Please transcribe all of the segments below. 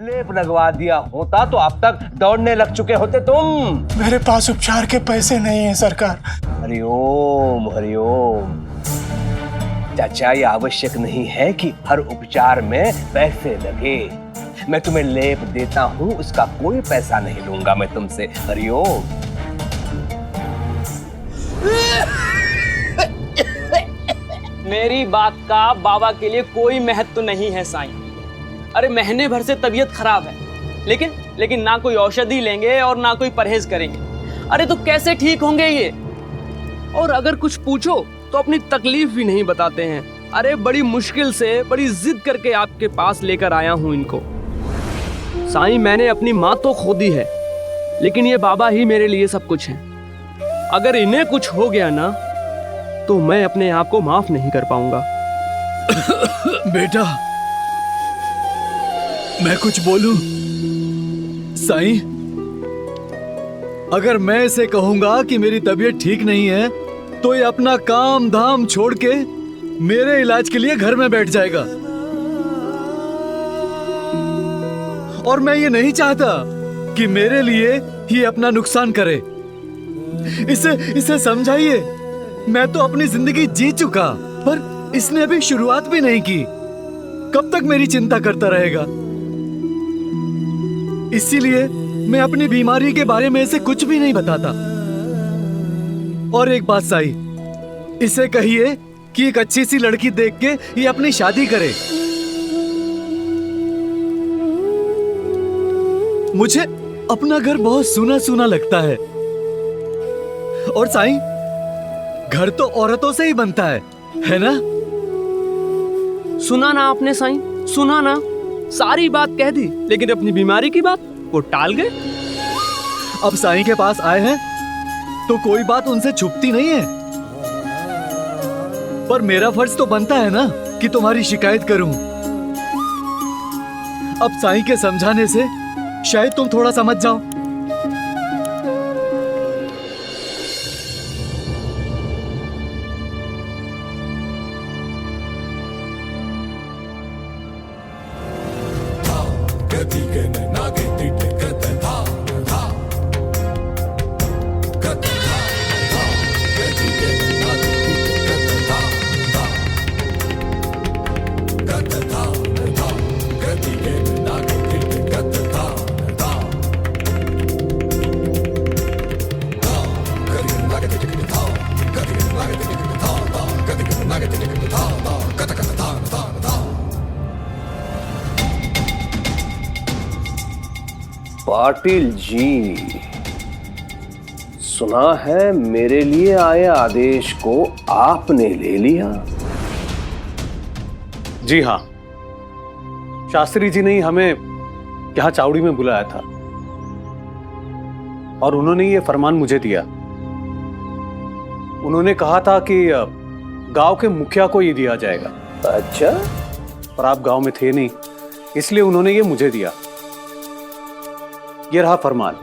लेप लगवा दिया होता तो अब तक दौड़ने लग चुके होते तुम। मेरे पास उपचार के पैसे नहीं है सरकार। हरिओम हरिओम। चाचा, ये आवश्यक नहीं है कि हर उपचार में पैसे लगे। मैं तुम्हें लेप देता हूँ, उसका कोई पैसा नहीं लूंगा मैं तुमसे। हरिओम। मेरी बात का बाबा के लिए कोई महत्व नहीं है साईं। अरे महीने भर से तबीयत खराब है, लेकिन ना कोई औषधि लेंगे और ना कोई परहेज करेंगे। अरे तो कैसे ठीक होंगे ये? और अगर कुछ पूछो तो अपनी तकलीफ भी नहीं बताते हैं। अरे बड़ी मुश्किल से, बड़ी जिद करके आपके पास लेकर आया हूं इनको। साईं, मैंने अपनी माँ तो खो दी है, लेकिन ये बाबा ही मेरे लिए सब कुछ है। अगर इन्हें कुछ हो गया ना तो मैं अपने आप को माफ नहीं कर पाऊंगा। बेटा, मैं कुछ बोलूं? साईं, अगर मैं इसे कहूंगा कि मेरी तबीयत ठीक नहीं है तो ये अपना काम धाम छोड़ के मेरे इलाज के लिए घर में बैठ जाएगा। और मैं ये नहीं चाहता कि मेरे लिए ये अपना नुकसान करे। इसे समझाइए। मैं तो अपनी जिंदगी जी चुका, पर इसने अभी शुरुआत भी नहीं की। कब तक मेरी चिंता करता रहेगा? इसीलिए मैं अपनी बीमारी के बारे में इसे कुछ भी नहीं बताता। और एक बात साई, इसे कहिए कि एक अच्छी सी लड़की देख के ये अपनी शादी करे। मुझे अपना घर बहुत सूना सूना लगता है। और साईं, घर तो औरतों से ही बनता है ना? सुना ना आपने साईं, सुना ना? सारी बात कह दी, लेकिन अपनी बीमारी की बात वो टाल गए। अब साईं के पास आए हैं तो कोई बात उनसे छुपती नहीं है। पर मेरा फर्ज तो बनता है ना कि तुम्हारी शिकायत करूं। अब साईं के समझाने से शायद तुम थोड़ा समझ जाओ। पाटिल जी, सुना है मेरे लिए आए आदेश को आपने ले लिया। जी हाँ, शास्त्री जी ने ही हमें यहाँ चावड़ी में बुलाया था और उन्होंने ये फरमान मुझे दिया। उन्होंने कहा था कि गांव के मुखिया को ये दिया जाएगा। अच्छा? पर आप गांव में थे नहीं, इसलिए उन्होंने ये मुझे दिया। ये रहा फरमान।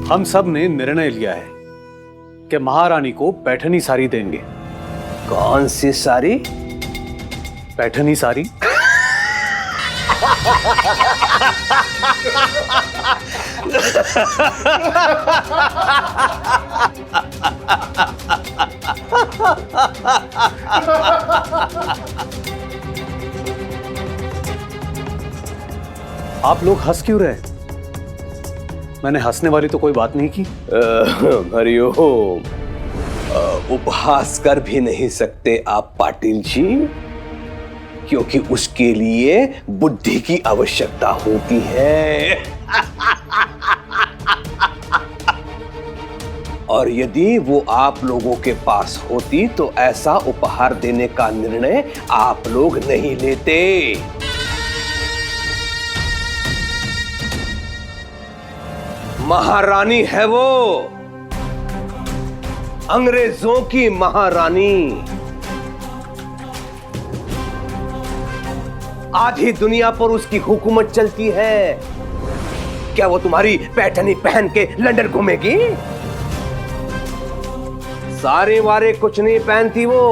हम सब ने निर्णय लिया है कि महारानी को पैठनी साड़ी देंगे। कौन सी साड़ी? पैठनी साड़ी। आप लोग हंस क्यों रहे? मैंने हंसने वाली तो कोई बात नहीं की। हरिओम। उपहास कर भी नहीं सकते आप पाटिल जी, क्योंकि उसके लिए बुद्धि की आवश्यकता होती है। और यदि वो आप लोगों के पास होती तो ऐसा उपहार देने का निर्णय आप लोग नहीं लेते। महारानी है वो, अंग्रेजों की महारानी। आधी दुनिया पर उसकी हुकूमत चलती है। क्या वो तुम्हारी पैठनी पहन के लंदन घूमेगी? सारे वारे कुछ नहीं पहनती वो।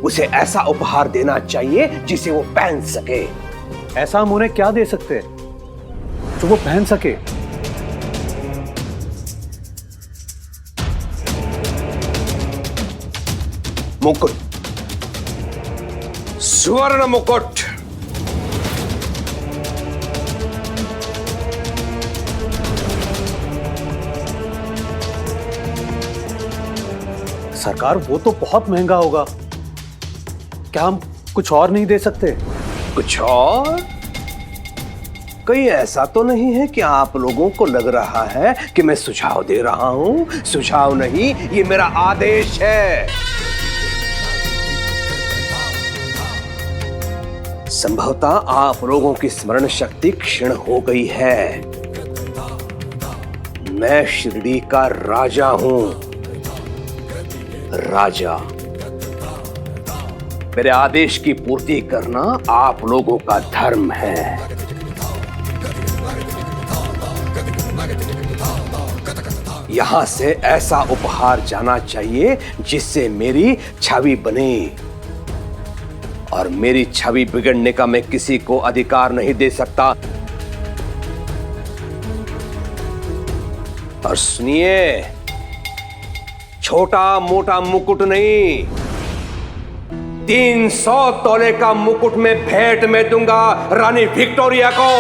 उसे ऐसा उपहार देना चाहिए जिसे वो पहन सके। ऐसा हम उन्हें क्या दे सकते हैं जो वो पहन सके? मुकुट, स्वर्ण मुकुट। सरकार, वो तो बहुत महंगा होगा। क्या हम कुछ और नहीं दे सकते? कुछ और? कहीं ऐसा तो नहीं है कि आप लोगों को लग रहा है कि मैं सुझाव दे रहा हूं? सुझाव नहीं, ये मेरा आदेश है। संभवतः आप लोगों की स्मरण शक्ति क्षीण हो गई है। मैं शिरडी का राजा हूं। राजा। मेरे आदेश की पूर्ति करना आप लोगों का धर्म है। यहां से ऐसा उपहार जाना चाहिए जिससे मेरी छवि बने, और मेरी छवि बिगड़ने का मैं किसी को अधिकार नहीं दे सकता। और सुनिए, छोटा मोटा मुकुट नहीं, 300 तोले का मुकुट मैं भेंट में दूंगा रानी विक्टोरिया को।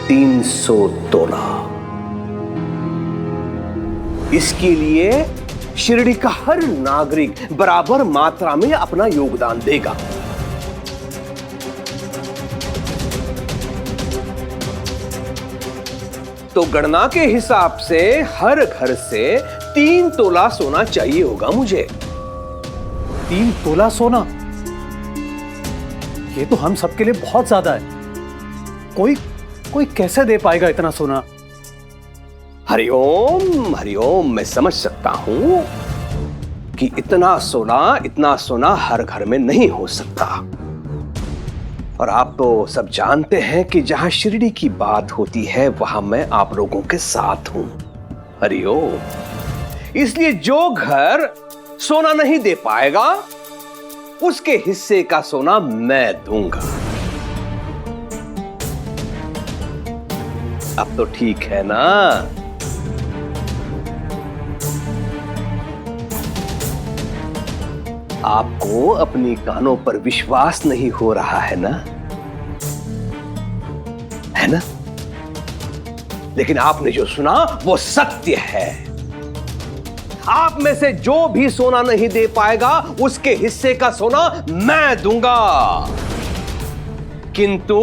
300 तोला। इसके लिए शिरडी का हर नागरिक बराबर मात्रा में अपना योगदान देगा। तो गणना के हिसाब से हर घर से 3 तोला सोना चाहिए होगा मुझे। 3 तोला सोना? ये तो हम सबके लिए बहुत ज्यादा है। कोई कैसे दे पाएगा इतना सोना? हरिओम हरिओम, मैं समझ सकता हूं कि इतना सोना हर घर में नहीं हो सकता। और आप तो सब जानते हैं कि जहां शिरडी की बात होती है वहां मैं आप लोगों के साथ हूं। हरिओम। इसलिए जो घर सोना नहीं दे पाएगा उसके हिस्से का सोना मैं दूंगा। अब तो ठीक है ना? आपको अपनी कानों पर विश्वास नहीं हो रहा है ना? है ना? लेकिन आपने जो सुना वो सत्य है। आप में से जो भी सोना नहीं दे पाएगा उसके हिस्से का सोना मैं दूंगा, किंतु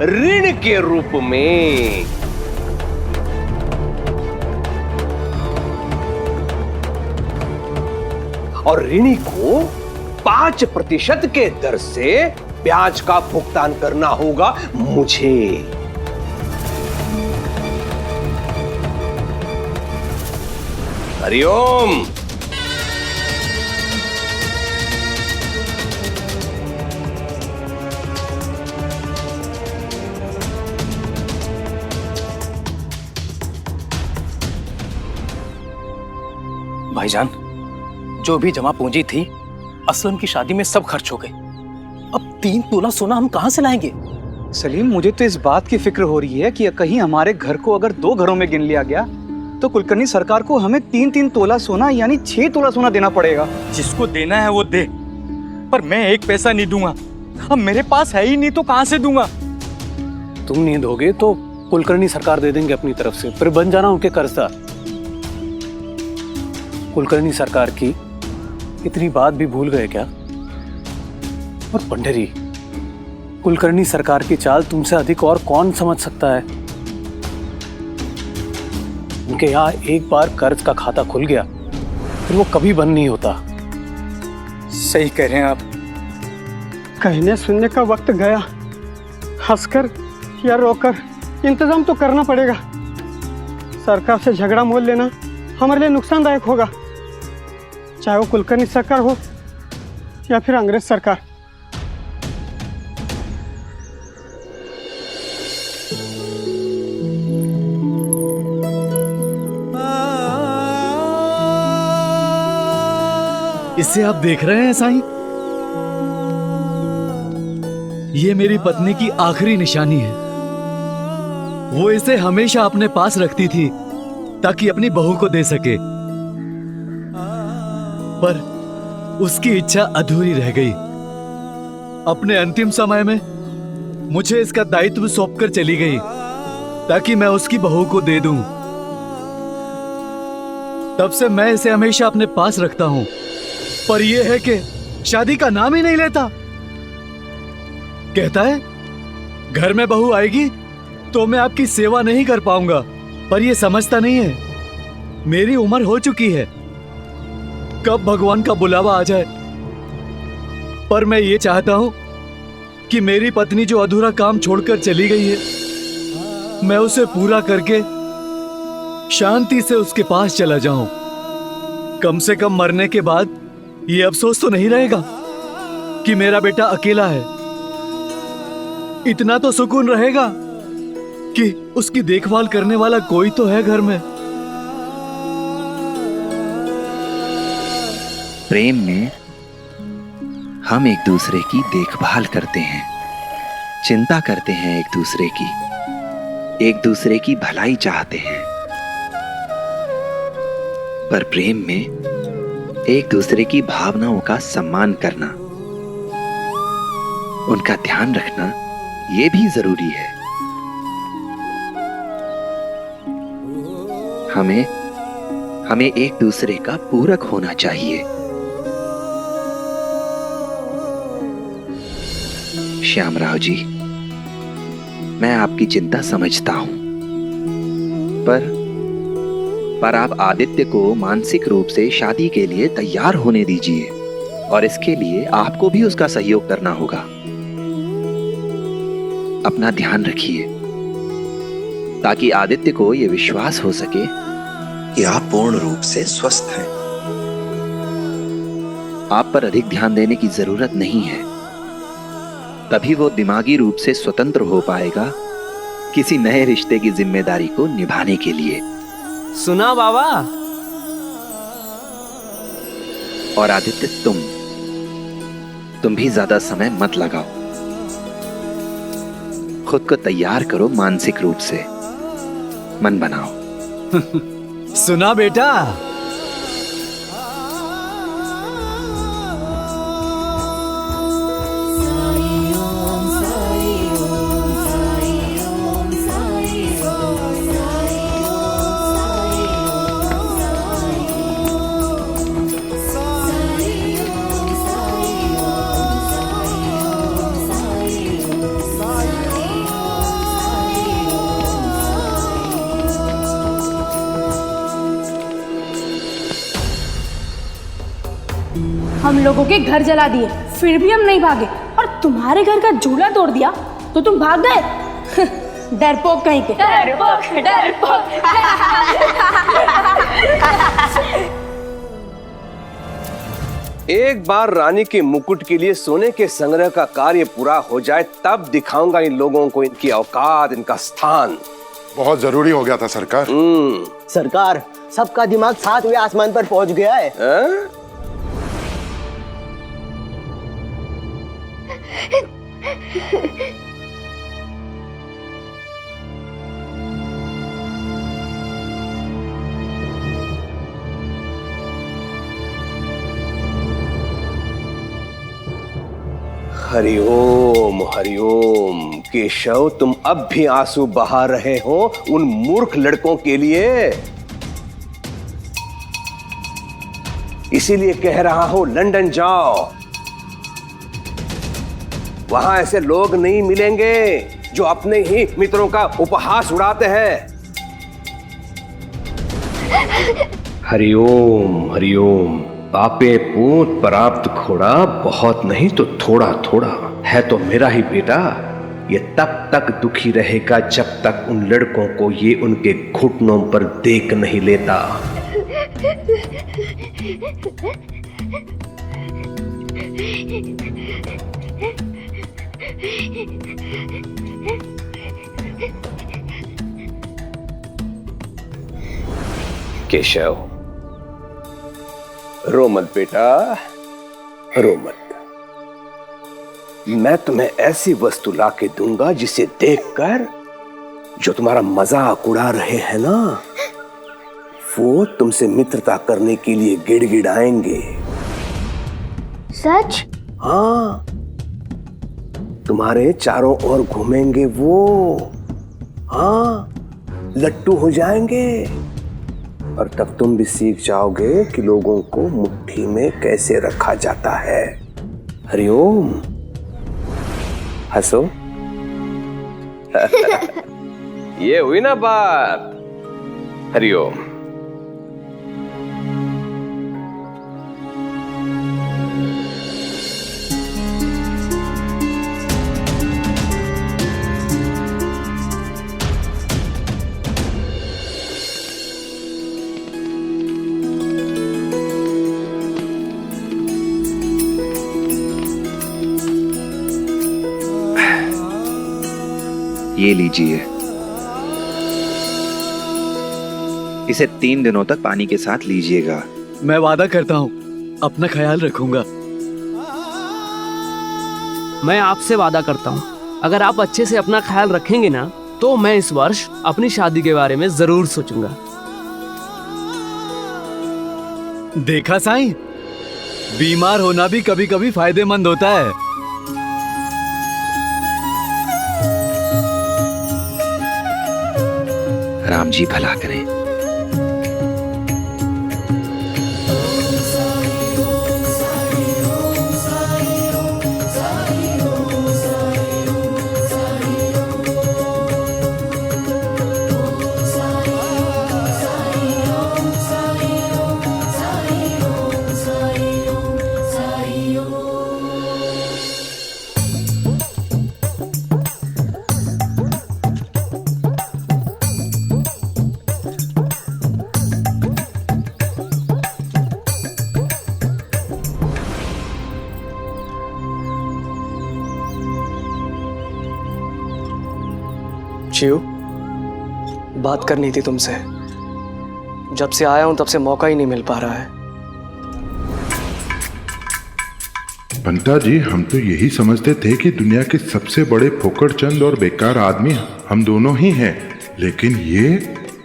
ऋण के रूप में। और ऋणी को 5% के दर से ब्याज का भुगतान करना होगा मुझे। हरिओम। भाईजान, जो भी जमा पूंजी थी असलम की शादी में सब खर्च हो गई। अब 3 तोला सोना हम कहां से लाएंगे? सलीम, मुझे तो इस बात की फिक्र हो रही है कि कहीं हमारे घर को अगर 2 घरों में गिन लिया गया तो कुलकर्णी सरकार को हमें 3-3 तोला सोना यानी 6 तोला सोना देना पड़ेगा। जिसको देना है वो दे, पर मैं 1 पैसा नहीं दूंगा। अब मेरे पास है ही नहीं तो कहां से दूंगा? तुम नहीं दोगे तो कुलकर्णी सरकार दे देंगे अपनी तरफ से, फिर बन जाना उनके कर्जदार। कुलकर्णी सरकार की इतनी बात भी भूल गए क्या? और पंडरी, कुलकर्णी सरकार की चाल तुमसे अधिक और कौन समझ सकता है? उनके यहाँ एक बार कर्ज का खाता खुल गया फिर वो कभी बंद नहीं होता। सही कह रहे हैं आप। कहने सुनने का वक्त गया। हंसकर या रोकर इंतजाम तो करना पड़ेगा। सरकार से झगड़ा मोल लेना हमारे लिए नुकसानदायक होगा, चाहे वो कुलकर्णी सरकार हो या फिर अंग्रेज सरकार। इसे आप देख रहे हैं साईं? ये मेरी पत्नी की आखिरी निशानी है। वो इसे हमेशा अपने पास रखती थी ताकि अपनी बहू को दे सके, पर उसकी इच्छा अधूरी रह गई। अपने अंतिम समय में मुझे इसका दायित्व सौंपकर चली गई ताकि मैं उसकी बहू को दे दूं। तब से मैं इसे हमेशा अपने पास रखता हूं, पर यह है कि शादी का नाम ही नहीं लेता। कहता है घर में बहू आएगी तो मैं आपकी सेवा नहीं कर पाऊंगा, पर यह समझता नहीं है मेरी उम्र हो चुकी है, कब भगवान का बुलावा आ जाए। पर मैं ये चाहता हूं कि मेरी पत्नी जो अधूरा काम छोड़कर चली गई है, मैं उसे पूरा करके शांति से उसके पास चला जाऊं। कम से कम मरने के बाद ये अफसोस तो नहीं रहेगा कि मेरा बेटा अकेला है। इतना तो सुकून रहेगा कि उसकी देखभाल करने वाला कोई तो है घर में। प्रेम में हम एक दूसरे की देखभाल करते हैं, चिंता करते हैं एक दूसरे की भलाई चाहते हैं। पर प्रेम में एक दूसरे की भावनाओं का सम्मान करना, उनका ध्यान रखना, ये भी जरूरी है। हमें एक दूसरे का पूरक होना चाहिए। श्यामराव जी, मैं आपकी चिंता समझता हूं, पर आप आदित्य को मानसिक रूप से शादी के लिए तैयार होने दीजिए, और इसके लिए आपको भी उसका सहयोग करना होगा। अपना ध्यान रखिए ताकि आदित्य को यह विश्वास हो सके कि आप पूर्ण रूप से स्वस्थ हैं। आप पर अधिक ध्यान देने की जरूरत नहीं है, तभी वो दिमागी रूप से स्वतंत्र हो पाएगा किसी नए रिश्ते की जिम्मेदारी को निभाने के लिए। सुना बाबा? और आदित्य, तुम भी ज्यादा समय मत लगाओ, खुद को तैयार करो, मानसिक रूप से मन बनाओ। सुना बेटा? हम लोगों के घर जला दिए, फिर भी हम नहीं भागे, और तुम्हारे घर का झूला तोड़ दिया तो तुम भाग गए। डरपोक कहीं के। डरपोक। एक बार रानी के मुकुट के लिए सोने के संग्रह का कार्य पूरा हो जाए, तब दिखाऊंगा इन लोगों को इनकी औकात, इनका स्थान। बहुत जरूरी हो गया था सरकार। सरकार, सबका दिमाग 7वें आसमान पर पहुंच गया है। हरिओम हरिओम। केशव, तुम अब भी आंसू बहा रहे हो उन मूर्ख लड़कों के लिए। इसीलिए कह रहा हूं, लंदन जाओ। वहां ऐसे लोग नहीं मिलेंगे जो अपने ही मित्रों का उपहास उड़ाते हैं। हरिओम हरिओम। पापे पूत प्राप्त खोड़ा, बहुत नहीं तो थोड़ा थोड़ा है तो मेरा ही बेटा। ये तब तक दुखी रहेगा जब तक उन लड़कों को ये उनके घुटनों पर देख नहीं लेता। केशव, रो मत बेटा, रो मत। मैं तुम्हें ऐसी वस्तु ला के दूंगा जिसे देखकर जो तुम्हारा मजाक उड़ा रहे हैं ना, वो तुमसे मित्रता करने के लिए गिड़गिड़ाएंगे। सच? हाँ, तुम्हारे चारों ओर घूमेंगे वो। हाँ, लट्टू हो जाएंगे। और तब तुम भी सीख जाओगे कि लोगों को मुट्ठी में कैसे रखा जाता है। हरिओम। हंसो। ये हुई ना बात। हरिओम। ये लीजिए, इसे 3 दिनों तक पानी के साथ लीजिएगा। मैं वादा करता हूँ अपना ख्याल रखूंगा। मैं आपसे वादा करता हूँ अगर आप अच्छे से अपना ख्याल रखेंगे ना तो मैं इस वर्ष अपनी शादी के बारे में जरूर सोचूंगा। देखा साईं, बीमार होना भी कभी कभी फायदेमंद होता है। राम जी भला करें। शिव, बात करनी थी तुमसे। जब से आया हूं तब से मौका ही नहीं मिल पा रहा है। पंता जी, हम तो यही समझते थे कि दुनिया के सबसे बड़े फोकड़चंद और बेकार आदमी हम दोनों ही हैं, लेकिन ये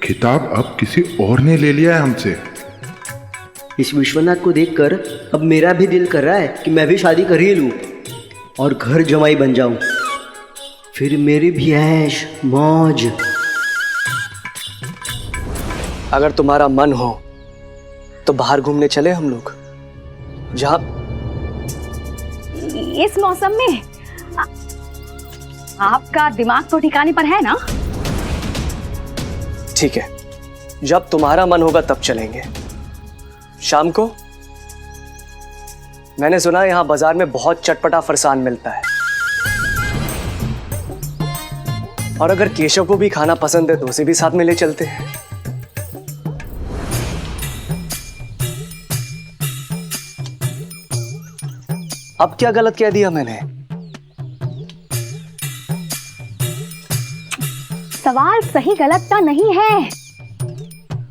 खिताब अब किसी और ने ले लिया है हमसे। इस विश्वनाथ को देखकर अब मेरा भी दिल कर रहा है कि मैं भी शादी कर ही लूं और घर जमाई बन जाऊं, फिर मेरी भी ऐश मौज। अगर तुम्हारा मन हो तो बाहर घूमने चले हम लोग, जहां इस मौसम में आपका दिमाग तो ठिकाने पर है ना? ठीक है, जब तुम्हारा मन होगा तब चलेंगे। शाम को मैंने सुना है यहां बाजार में बहुत चटपटा फरसान मिलता है, और अगर केशव को भी खाना पसंद है तो उसे भी साथ में ले चलते हैं। अब क्या गलत कह दिया मैंने? सवाल सही गलत का नहीं है,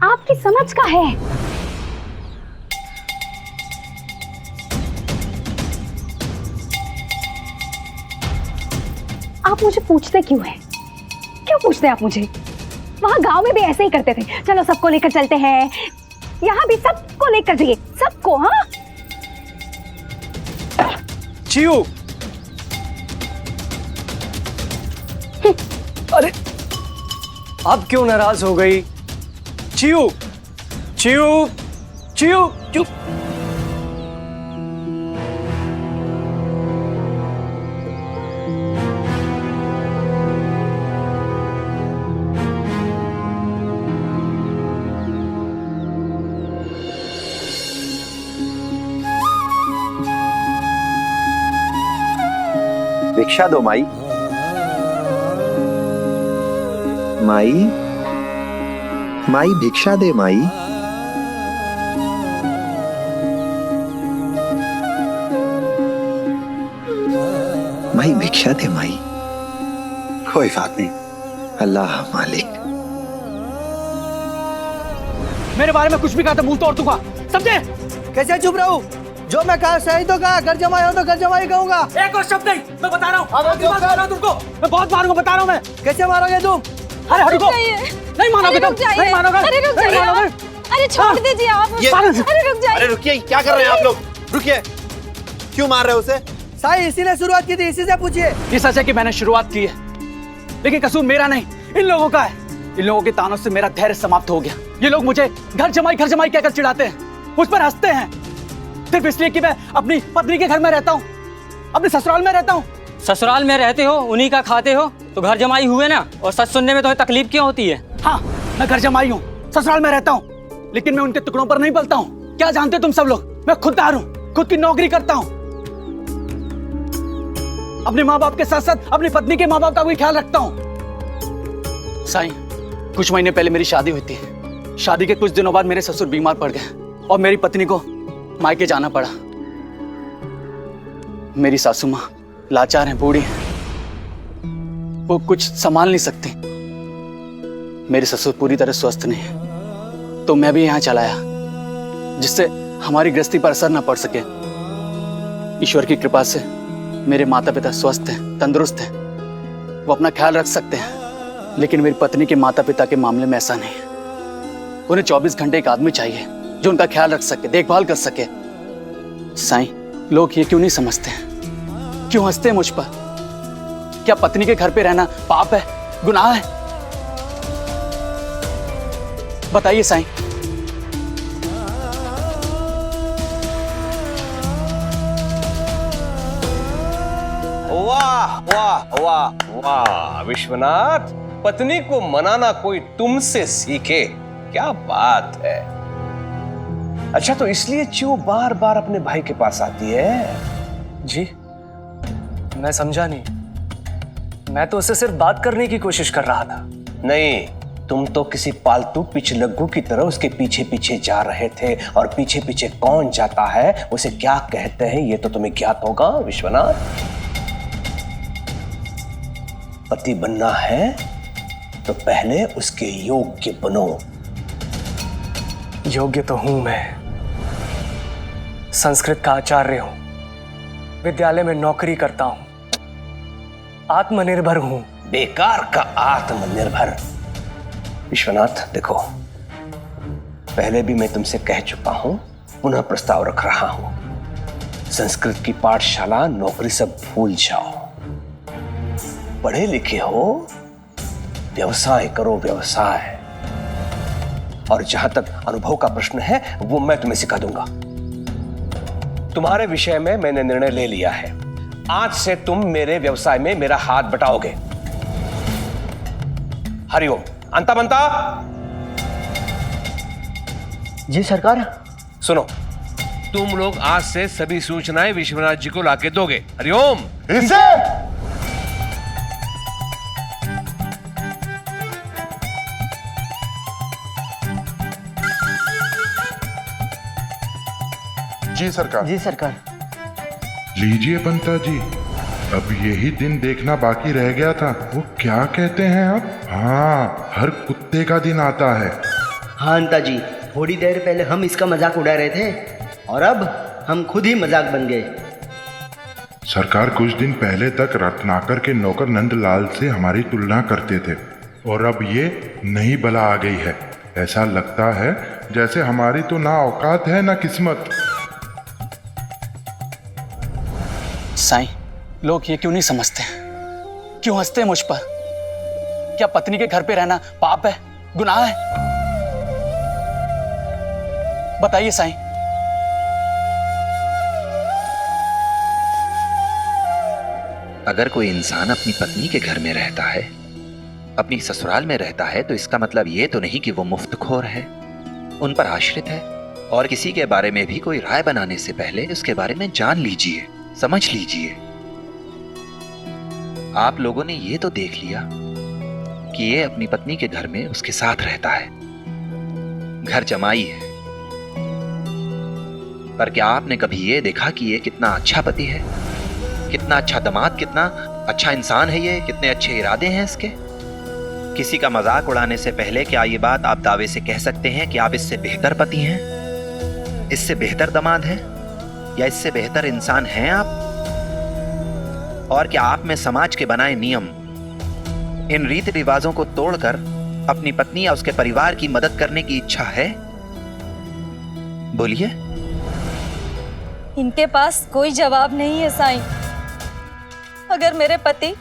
आपकी समझ का है। आप मुझे पूछते क्यों हैं? क्यों पूछते हैं आप मुझे? वहां गांव में भी ऐसे ही करते थे, चलो सबको लेकर चलते हैं। यहाँ भी सबको लेकर जाइए, सबको। हाँ, चियो, अरे अब क्यों नाराज हो गई? चियो, चियो, चियो, चुप। भिक्षा दो माई। माई, माई भिक्षा दे माई। माई भिक्षा दे माई। कोई बात नहीं। अल्लाह मालिक। मेरे बारे में कुछ भी कहा तो मुंह तोड़ दूंगा, समझे? कैसे चुप रहूं? जो मैं कहा सही तो कहा, घर जमाई हो तो घर जमाई कहूंगा। एक और शब्द नहीं, मैं बता रहा हूँ तुमको, मैं बहुत मारूंगा, बता रहा हूँ मैं। कैसे मारोगे तुम? अरे हटो, नहीं मानोगे तुम, नहीं मानोगे, नहीं मानोगे। अरे छोड़ दीजिए आप। अरे रुक जाइए। अरे रुकिए, क्या कर रहे हैं आप लोग? रुकिए, क्यों मार रहे हो उसे? साई इसी ने शुरुआत की थी, इसी से पूछिए। ये सच है कि मैंने शुरुआत की है, लेकिन कसूर मेरा नहीं, इन लोगों का है। इन लोगों के तानों से मेरा धैर्य समाप्त हो गया। ये लोग मुझे घर जमाई कहकर चिढ़ाते हैं, मुझ पर हंसते हैं, सिर्फ इसलिए कि मैं अपनी पत्नी के घर में रहता हूँ, अपने ससुराल में रहता हूँ। ससुराल में रहते हो, उन्हीं का खाते हो, तो घर जमाई हुए ना। और सच सुनने में तुम्हें तकलीफ क्यों होती है? हाँ, मैं घर जमाई हूँ, ससुराल में रहता हूँ, लेकिन मैं उनके टुकड़ों पर नहीं पलता हूँ। क्या जानते तुम सब लोग, मैं खुददार हूँ, खुद की नौकरी करता हूँ, अपने माँ बाप के साथ साथ अपनी पत्नी के माँ बाप का भी ख्याल रखता हूँ। साईं, कुछ महीने पहले मेरी शादी हुई थी। शादी के कुछ दिनों बाद मेरे ससुर बीमार पड़ गए और मेरी पत्नी को मायके जाना पड़ा। मेरी सासू माँ लाचार हैं, बूढ़ी हैं, वो कुछ संभाल नहीं सकती। मेरे ससुर पूरी तरह स्वस्थ नहीं है, तो मैं भी यहाँ चला आया, जिससे हमारी गृहस्थी पर असर न पड़ सके। ईश्वर की कृपा से मेरे माता पिता स्वस्थ हैं, तंदुरुस्त हैं, वो अपना ख्याल रख सकते हैं। लेकिन मेरी पत्नी के माता पिता के मामले में ऐसा नहीं है। उन्हें 24 घंटे एक आदमी चाहिए जो उनका ख्याल रख सके, देखभाल कर सके। साईं, लोग ये क्यों नहीं समझते हैं? क्यों हंसते हैं मुझ पर? क्या पत्नी के घर पे रहना पाप है, गुनाह है? बताइए साईं। वाह वाह वाह वाह विश्वनाथ, पत्नी को मनाना कोई तुमसे सीखे, क्या बात है। अच्छा, तो इसलिए चियो बार बार अपने भाई के पास आती है? जी, मैं समझा नहीं। मैं तो उससे सिर्फ बात करने की कोशिश कर रहा था। नहीं, तुम तो किसी पालतू पिछलग्गू की तरह उसके पीछे पीछे जा रहे थे, और पीछे पीछे कौन जाता है, उसे क्या कहते हैं, ये तो तुम्हें ज्ञात होगा विश्वनाथ। पति बनना है तो पहले उसके योग्य बनो। योग्य तो हूं मैं, संस्कृत का आचार्य हूं, विद्यालय में नौकरी करता हूं, आत्मनिर्भर हूं। बेकार का आत्मनिर्भर। विश्वनाथ देखो, पहले भी मैं तुमसे कह चुका हूं, पुनः प्रस्ताव रख रहा हूं, संस्कृत की पाठशाला, नौकरी सब भूल जाओ। पढ़े लिखे हो, व्यवसाय करो, व्यवसाय। और जहां तक अनुभव का प्रश्न है, वो मैं तुम्हें सिखा दूंगा। तुम्हारे विषय में मैंने निर्णय ले लिया है। आज से तुम मेरे व्यवसाय में मेरा हाथ बटाओगे। हरिओम। अंता बनता। जी सरकार। सुनो, तुम लोग आज से सभी सूचनाएं विश्वनाथ जी को लाके दोगे। हरिओम। जी सरकार। जी सरकार। लीजिए पंता जी, अब यही दिन देखना बाकी रह गया था। वो क्या कहते हैं अब? हाँ, हर कुत्ते का दिन आता है। हाँ अंता जी, थोड़ी देर पहले हम इसका मजाक उड़ा रहे थे और अब हम खुद ही मजाक बन गए। सरकार, कुछ दिन पहले तक रत्नाकर के नौकर नंदलाल से हमारी तुलना करते थे, और अब ये नई बला आ गई है। ऐसा लगता है जैसे हमारी तो ना औकात है ना किस्मत। साईं, लोग ये क्यों नहीं समझते? क्यों हंसते हैं मुझ पर? क्या पत्नी के घर पे रहना पाप है, गुनाह है? बताइए साईं। अगर कोई इंसान अपनी पत्नी के घर में रहता है, अपनी ससुराल में रहता है, तो इसका मतलब ये तो नहीं कि वो मुफ्तखोर है, उन पर आश्रित है। और किसी के बारे में भी कोई राय बनाने से पहले उसके बारे में जान लीजिए, समझ लीजिए। आप लोगों ने ये तो देख लिया कि ये अपनी पत्नी के घर में उसके साथ रहता है, घर जमाई है। पर क्या आपने कभी ये देखा कि ये कितना अच्छा पति है, कितना अच्छा दामाद, कितना अच्छा इंसान है ये, कितने अच्छे इरादे हैं इसके? किसी का मजाक उड़ाने से पहले क्या ये बात आप दावे से कह सकते हैं कि आप इससे बेहतर पति हैं, इससे बेहतर दामाद हैं, या इससे बेहतर इंसान हैं आप? और क्या आप में समाज के बनाए नियम, इन रीति रिवाजों को तोड़कर अपनी पत्नी या उसके परिवार की मदद करने की इच्छा है? बोलिए। इनके पास कोई जवाब नहीं है साईं। अगर मेरे पति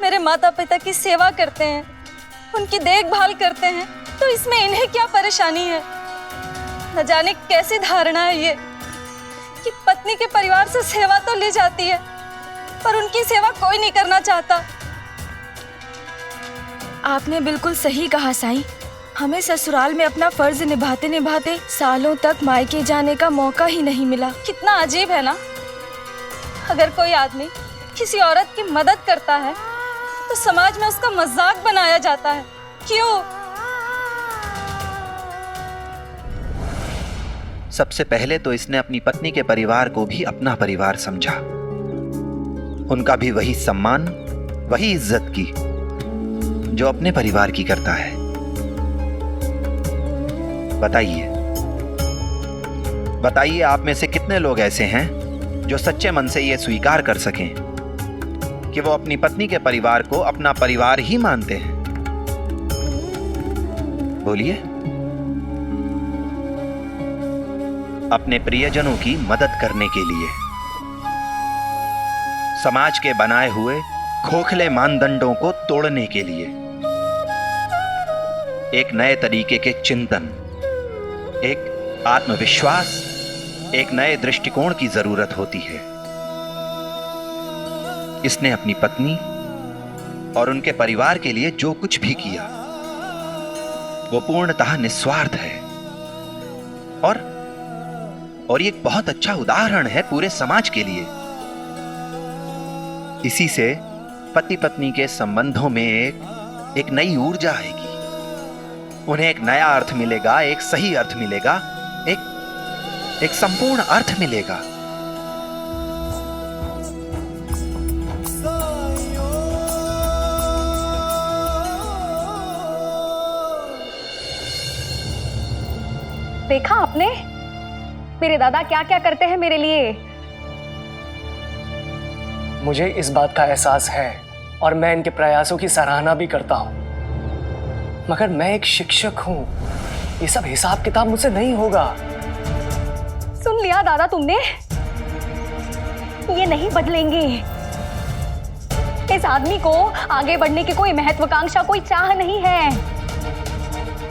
मेरे माता पिता की सेवा करते हैं, उनकी देखभाल करते हैं, तो इसमें इन्हें क्या परेशानी है? न जाने कैसी धारणा है ये कि पत्नी के परिवार से सेवा तो ली जाती है, पर उनकी सेवा कोई नहीं करना चाहता। आपने बिल्कुल सही कहा साईं। हमें ससुराल में अपना फर्ज निभाते निभाते सालों तक मायके जाने का मौका ही नहीं मिला। कितना अजीब है ना, अगर कोई आदमी किसी औरत की मदद करता है तो समाज में उसका मजाक बनाया जाता है। क्यों? सबसे पहले तो इसने अपनी पत्नी के परिवार को भी अपना परिवार समझा, उनका भी वही सम्मान, वही इज्जत की जो अपने परिवार की करता है। बताइए आप में से कितने लोग ऐसे हैं जो सच्चे मन से यह स्वीकार कर सकें कि वो अपनी पत्नी के परिवार को अपना परिवार ही मानते हैं? बोलिए। अपने प्रियजनों की मदद करने के लिए, समाज के बनाए हुए खोखले मानदंडों को तोड़ने के लिए एक नए तरीके के चिंतन, एक आत्मविश्वास, एक नए दृष्टिकोण की जरूरत होती है। इसने अपनी पत्नी और उनके परिवार के लिए जो कुछ भी किया वो पूर्णतः निस्वार्थ है, और ये एक बहुत अच्छा उदाहरण है पूरे समाज के लिए। इसी से पति पत्नी के संबंधों में एक नई ऊर्जा आएगी, उन्हें एक नया अर्थ मिलेगा, एक सही अर्थ मिलेगा, एक संपूर्ण अर्थ मिलेगा। देखा आपने मेरे दादा क्या क्या करते हैं मेरे लिए। मुझे इस बात का एहसास है और मैं इनके प्रयासों की सराहना भी करता हूं, मगर मैं एक शिक्षक हूं, ये सब हिसाब किताब मुझसे नहीं होगा। सुन लिया दादा तुमने, ये नहीं बदलेंगे। इस आदमी को आगे बढ़ने की कोई महत्वाकांक्षा, कोई चाह नहीं है।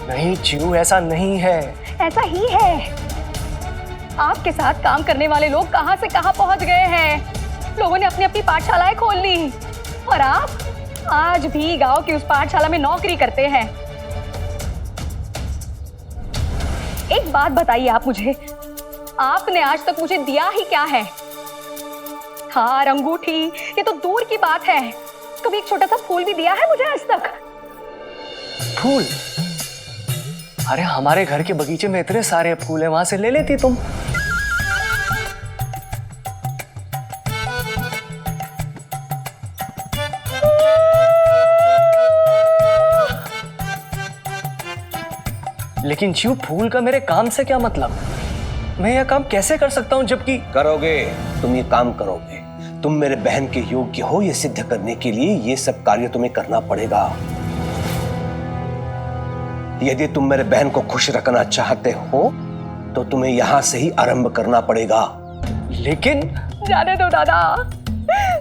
नहीं चीरू, ऐसा नहीं है। ऐसा ही है। आपके साथ काम करने वाले लोग कहां से कहां पहुंच गए हैं। लोगों ने अपनी अपनी पाठशालाएं खोल ली और आप आज भी गांव की उस पाठशाला में नौकरी करते हैं। एक बात बताइए आप मुझे, आपने आज तक मुझे दिया ही क्या है? हार, अंगूठी, ये तो दूर की बात है। कभी एक छोटा सा फूल भी दिया है मुझे आज तक? फूल? अरे हमारे घर के बगीचे में इतने सारे फूल हैं, वहां से ले लेती तुम। लेकिन जीव, फूल का मेरे काम से क्या मतलब? मैं यह काम कैसे कर सकता हूं जबकि करोगे, तुम ये काम करोगे। तुम मेरे बहन के योग्य हो ये सिद्ध करने के लिए ये सब कार्य तुम्हें करना पड़ेगा। यदि तुम मेरे बहन को खुश रखना चाहते हो तो तुम्हें यहां से ही आरंभ करना पड़ेगा। लेकिन जाने दो दादा,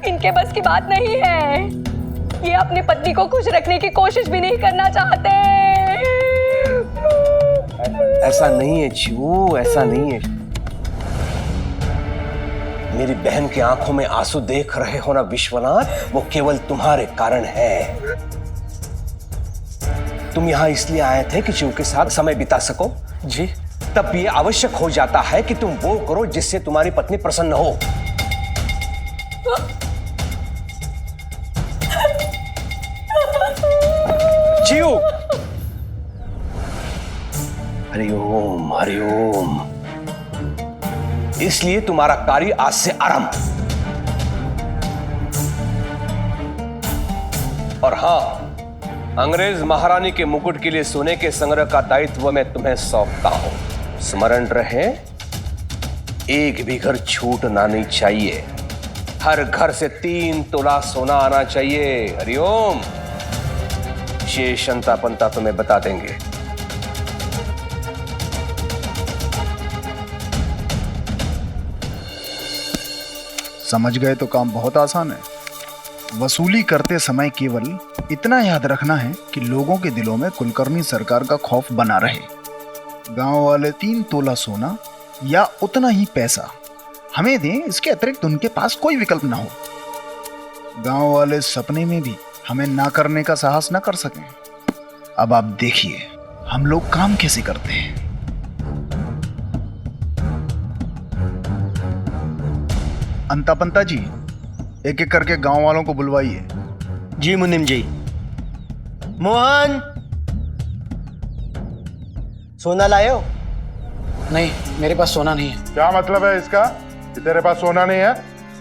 इनके बस की बात नहीं है। ये अपनी पत्नी को खुश रखने की कोशिश भी नहीं करना चाहते। ऐसा नहीं है जीवू, ऐसा नहीं है। मेरी बहन की आंखों में आंसू देख रहे हो ना विश्वनाथ, वो केवल तुम्हारे कारण है। तुम यहाँ इसलिए आए थे कि शिव के साथ समय बिता सको। जी। तब ये आवश्यक हो जाता है कि तुम वो करो जिससे तुम्हारी पत्नी प्रसन्न हो। हरिओम हरिओम। इसलिए तुम्हारा कार्य आज से आरंभ। और हां, अंग्रेज महारानी के मुकुट के लिए सोने के संग्रह का दायित्व मैं तुम्हें सौंपता हूं। स्मरण रहे, एक भी घर छूटना नहीं चाहिए। हर घर से 3 तोला सोना आना चाहिए। हरिओम। शेष अंता पंता तुम्हें बता देंगे। समझ गए तो काम बहुत आसान है। वसूली करते समय केवल इतना याद रखना है कि लोगों के दिलों में कुलकर्णी सरकार का खौफ बना रहे। गांव वाले 3 तोला सोना या उतना ही पैसा हमें दें, इसके अतिरिक्त उनके पास कोई विकल्प ना हो। गांव वाले सपने में भी हमें ना करने का साहस ना कर सकें। अब आप देखिए हम लोग काम कैसे करते हैं। अंतापंता जी, एक एक करके गांव वालों को बुलवाइए। जी मुनिम जी। मोहन, सोना लाए हो? नहीं, मेरे पास सोना नहीं है। क्या मतलब है इसका कि तेरे पास सोना नहीं है?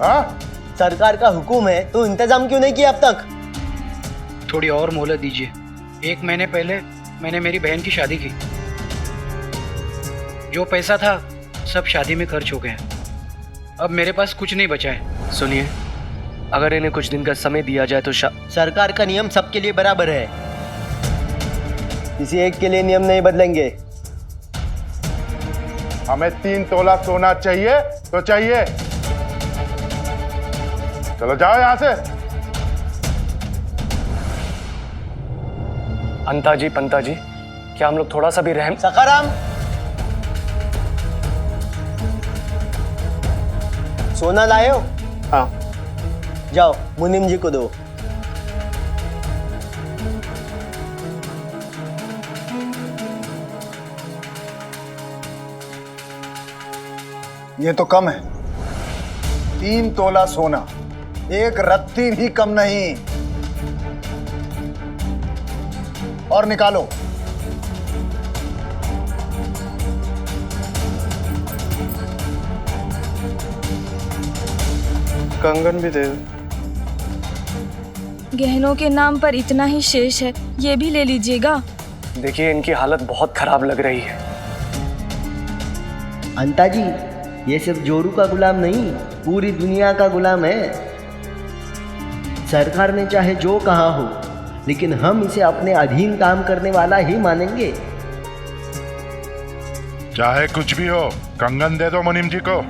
हाँ? सरकार का हुक्म है तो इंतजाम क्यों नहीं किया अब तक? थोड़ी और मोहलत दीजिए। 1 महीने पहले मैंने मेरी बहन की शादी की। जो पैसा था सब शादी में खर्च हो गया। अब मेरे पास कुछ नहीं बचा है। सुनिए, अगर इन्हें कुछ दिन का समय दिया जाए तो सरकार का नियम सबके लिए बराबर है। किसी एक के लिए नियम नहीं बदलेंगे। हमें 3 तोला सोना चाहिए तो चाहिए। चलो जाओ यहां से। अंता जी, पंता जी, क्या हम लोग थोड़ा सा भी रहम। सखाराम, सोना लाए हो? हाँ। जाओ मुनिम जी को दो। ये तो कम है। 3 तोला सोना, 1 रत्ती भी कम नहीं। और निकालो। कंगन भी दे दो। गहनों के नाम पर इतना ही शेष है, ये भी ले लीजिएगा। देखिए, इनकी हालत बहुत खराब लग रही है। अंता जी, ये सिर्फ जोरू का गुलाम नहीं, पूरी दुनिया का गुलाम है। सरकार ने चाहे जो कहा हो, लेकिन हम इसे अपने अधीन काम करने वाला ही मानेंगे। चाहे कुछ भी हो, कंगन दे दो मुनिम जी को।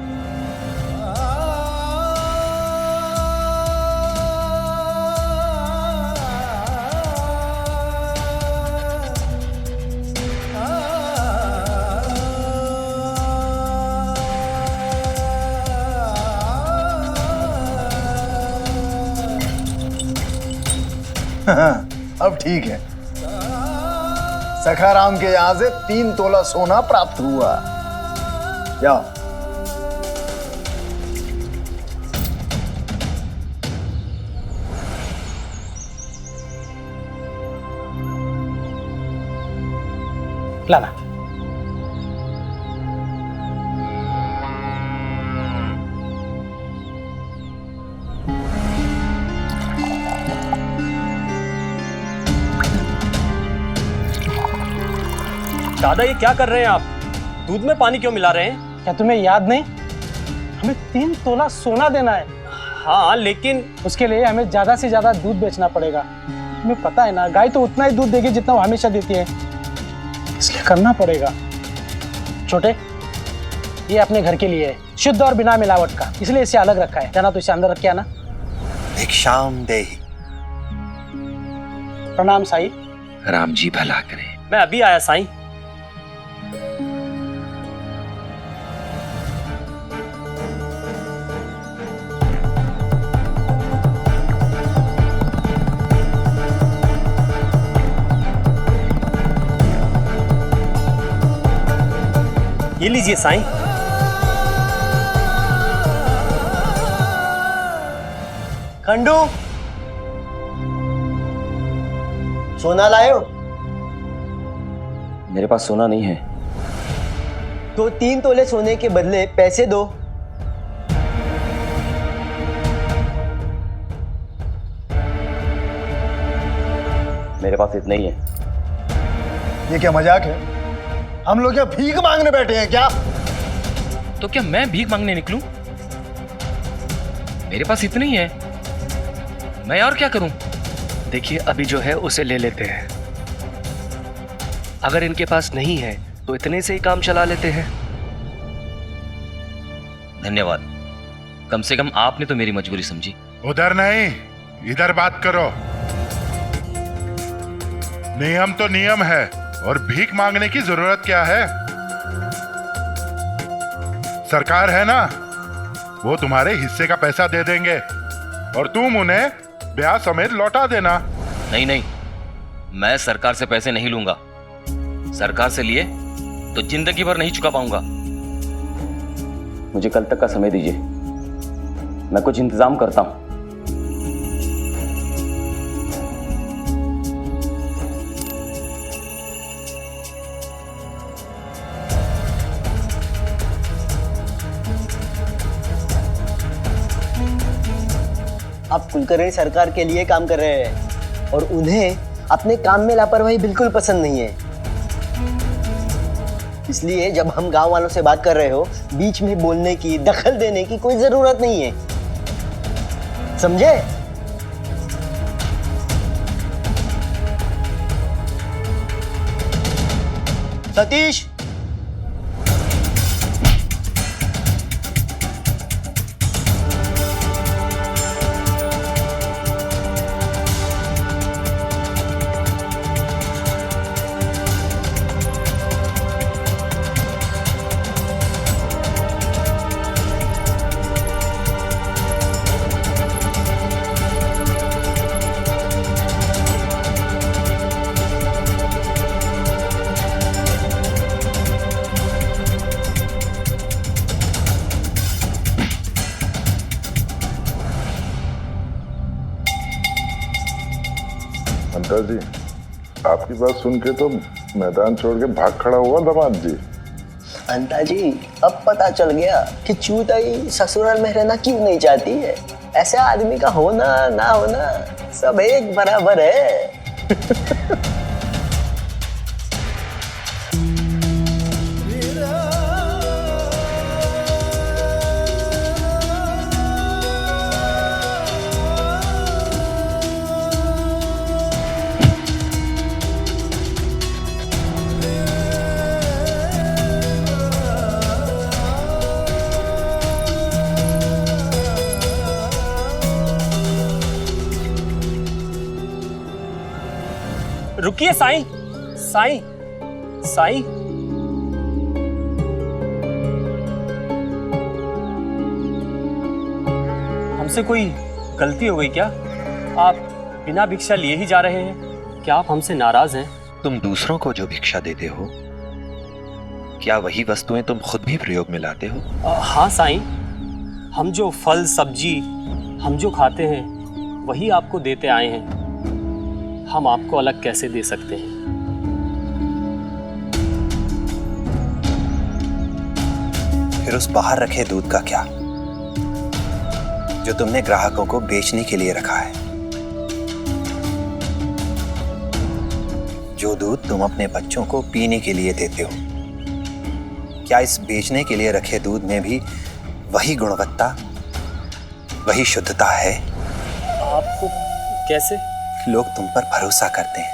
अब ठीक है। सखाराम के यहां से 3 तोला सोना प्राप्त हुआ। जाओ। लाना। दादा, ये क्या कर रहे हैं आप? दूध में पानी क्यों मिला रहे हैं? क्या तुम्हें याद नहीं? हमें 3 तोला सोना देना है। हाँ, लेकिन उसके लिए हमें ज्यादा से ज्यादा दूध बेचना पड़ेगा। तुम्हें पता है ना, गाय तो उतना ही दूध देगी जितना वो हमेशा देती है, इसलिए करना पड़ेगा। छोटे, ये अपने घर के लिए है, शुद्ध और बिना मिलावट का, इसलिए इसे अलग रखा है। जाना तो इसे अंदर रख के आना। भिक्षाम देहि। प्रणाम साई। राम जी भला करे। मैं अभी आया साईं। ये लीजिए साईं। खंडू, सोना लाए हो? मेरे पास सोना नहीं है। तो 3 तोले सोने के बदले पैसे दो। मेरे पास इतना ही है। ये क्या मजाक है? हम लोग क्या भीख मांगने बैठे हैं क्या? तो क्या मैं भीख मांगने निकलूं? मेरे पास इतनी ही है, मैं और क्या करूं? देखिए अभी जो है उसे ले लेते हैं, अगर इनके पास नहीं है तो इतने से ही काम चला लेते हैं। धन्यवाद, कम से कम आपने तो मेरी मजबूरी समझी। उधर नहीं, इधर बात करो। नियम तो नियम है, और भीख मांगने की जरूरत क्या है? सरकार है ना, वो तुम्हारे हिस्से का पैसा दे देंगे और तुम उन्हें ब्याज समेत लौटा देना। नहीं नहीं, मैं सरकार से पैसे नहीं लूंगा। सरकार से लिए तो जिंदगी भर नहीं चुका पाऊंगा। मुझे कल तक का समय दीजिए, मैं कुछ इंतजाम करता हूं। आप कुलकर्णी सरकार के लिए काम कर रहे हैं और उन्हें अपने काम में लापरवाही बिल्कुल पसंद नहीं है। इसलिए जब हम गांव वालों से बात कर रहे हो, बीच में बोलने की, दखल देने की कोई जरूरत नहीं है, समझे? सतीश, अंता जी, आपकी बात सुन के तो मैदान छोड़ के भाग खड़ा हुआ दामाद जी। अंता जी, अब पता चल गया कि चूताई ससुराल में रहना क्यों नहीं चाहती है। ऐसे आदमी का होना ना होना सब एक बराबर है। रुकिए साईं, साईं, साईं। हमसे कोई गलती हो गई क्या? आप बिना भिक्षा लिए ही जा रहे हैं, क्या आप हमसे नाराज हैं? तुम दूसरों को जो भिक्षा देते हो, क्या वही वस्तुएं तुम खुद भी प्रयोग में लाते हो? हाँ साईं, हम जो फल सब्जी हम जो खाते हैं वही आपको देते आए हैं। हम आपको अलग कैसे दे सकते हैं? फिर उस बाहर रखे दूध का क्या, जो तुमने ग्राहकों को बेचने के लिए रखा है? जो दूध तुम अपने बच्चों को पीने के लिए देते हो, क्या इस बेचने के लिए रखे दूध में भी वही गुणवत्ता, वही शुद्धता है? आपको कैसे? लोग तुम पर भरोसा करते हैं,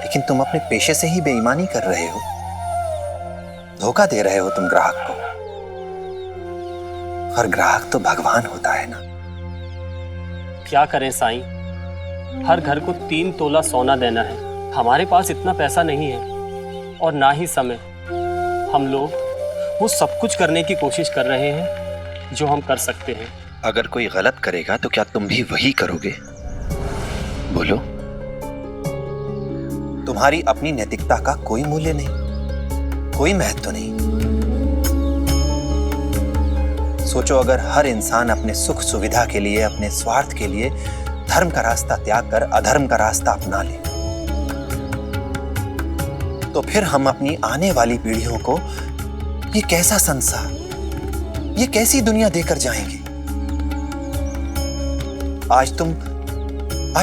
लेकिन तुम अपने पेशे से ही बेईमानी कर रहे हो, धोखा दे रहे हो तुम ग्राहक को। और ग्राहक तो भगवान होता है ना। क्या करें साईं, हर घर को 3 तोला सोना देना है। हमारे पास इतना पैसा नहीं है और ना ही समय। हम लोग वो सब कुछ करने की कोशिश कर रहे हैं जो हम कर सकते हैं। अगर कोई गलत करेगा तो क्या तुम भी वही करोगे? बोलो। तुम्हारी अपनी नैतिकता का कोई मूल्य नहीं, कोई महत्व नहीं। सोचो, अगर हर इंसान अपने सुख सुविधा के लिए, अपने स्वार्थ के लिए धर्म का रास्ता त्याग कर अधर्म का रास्ता अपना ले, तो फिर हम अपनी आने वाली पीढ़ियों को ये कैसा संसार, ये कैसी दुनिया देकर जाएंगे? आज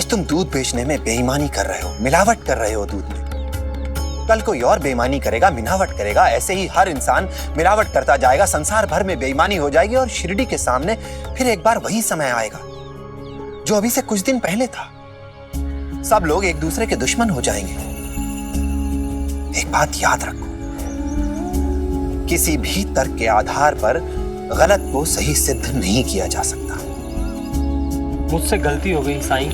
तुम दूध बेचने में बेईमानी कर रहे हो, मिलावट कर रहे हो दूध में। कल कोई और बेईमानी करेगा, मिलावट करेगा, ऐसे ही हर इंसान मिलावट करता जाएगा, संसार भर में बेईमानी हो जाएगी और शिरडी के सामने फिर एक बार वही समय आएगा जो अभी से कुछ दिन पहले था। सब लोग एक दूसरे के दुश्मन हो जाएंगे। एक बात याद रखो, किसी भी तर्क के आधार पर गलत को सही सिद्ध नहीं किया जा सकता। मुझसे गलती हो गई साईं,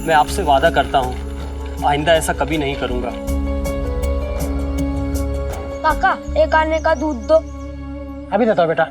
मैं आपसे वादा करता हूँ आइंदा ऐसा कभी नहीं करूँगा। काका, एक आने का दूध दो। अभी देता हूँ बेटा।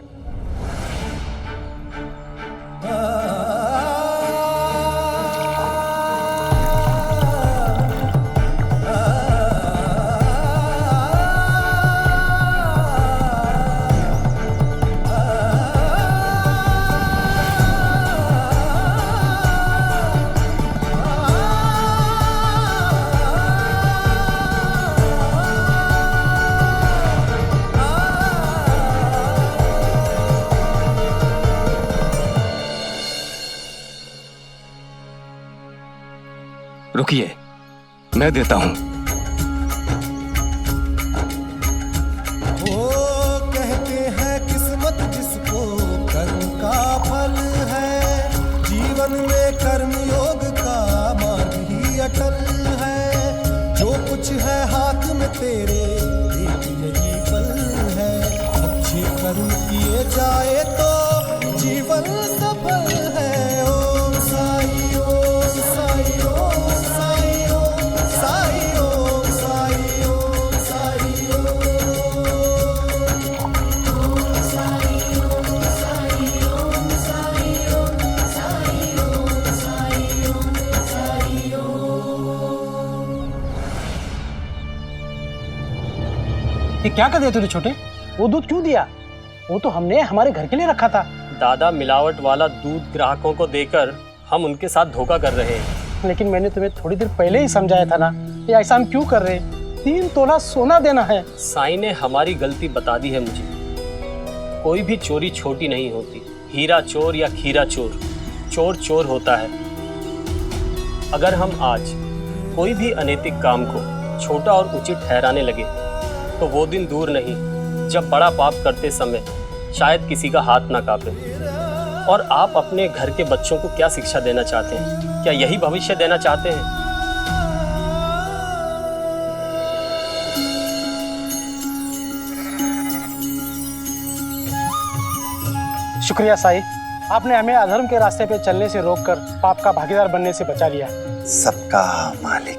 रुकिए, मैं देता हूं। वो कहते हैं किस्मत जिसको कर्म का फल है, जीवन में कर्म योग का मार्ग ही अटल है। जो कुछ है हाथ में तेरे एक यही पल है, अच्छे कर्म किए जाए तो जीवन सफल है। ओम साई, ओम साई, ओम साई, ओम साई, ओम साई, ओम साई, ओम साई, ओम साई, ओम साई, ओम साई, ओम साई, ओम साई, ओम। ये क्या कर दिया तूने छोटे? वो दूध क्यों दिया? वो तो हमने हमारे घर के लिए रखा था। दादा, मिलावट वाला दूध ग्राहकों को देकर हम उनके साथ धोखा कर रहे हैं। लेकिन मैंने तुम्हें थोड़ी देर पहले ही समझाया था ना, ये ऐसा हम क्यों कर रहे? 3 तोला सोना देना है। साईं ने हमारी गलती बता दी है मुझे। कोई भी चोरी छोटी नहीं होती। हीरा चोर या खीरा चोर, चोर चोर होता है। अगर हम आज कोई भी अनैतिक काम को छोटा और उचित ठहराने लगे तो वो दिन दूर नहीं जब बड़ा पाप करते समय शायद किसी का हाथ ना कांपे। और आप अपने घर के बच्चों को क्या शिक्षा देना चाहते हैं? क्या यही भविष्य देना चाहते हैं? शुक्रिया साईं, आपने हमें अधर्म के रास्ते पे चलने से रोककर पाप का भागीदार बनने से बचा लिया। सबका मालिक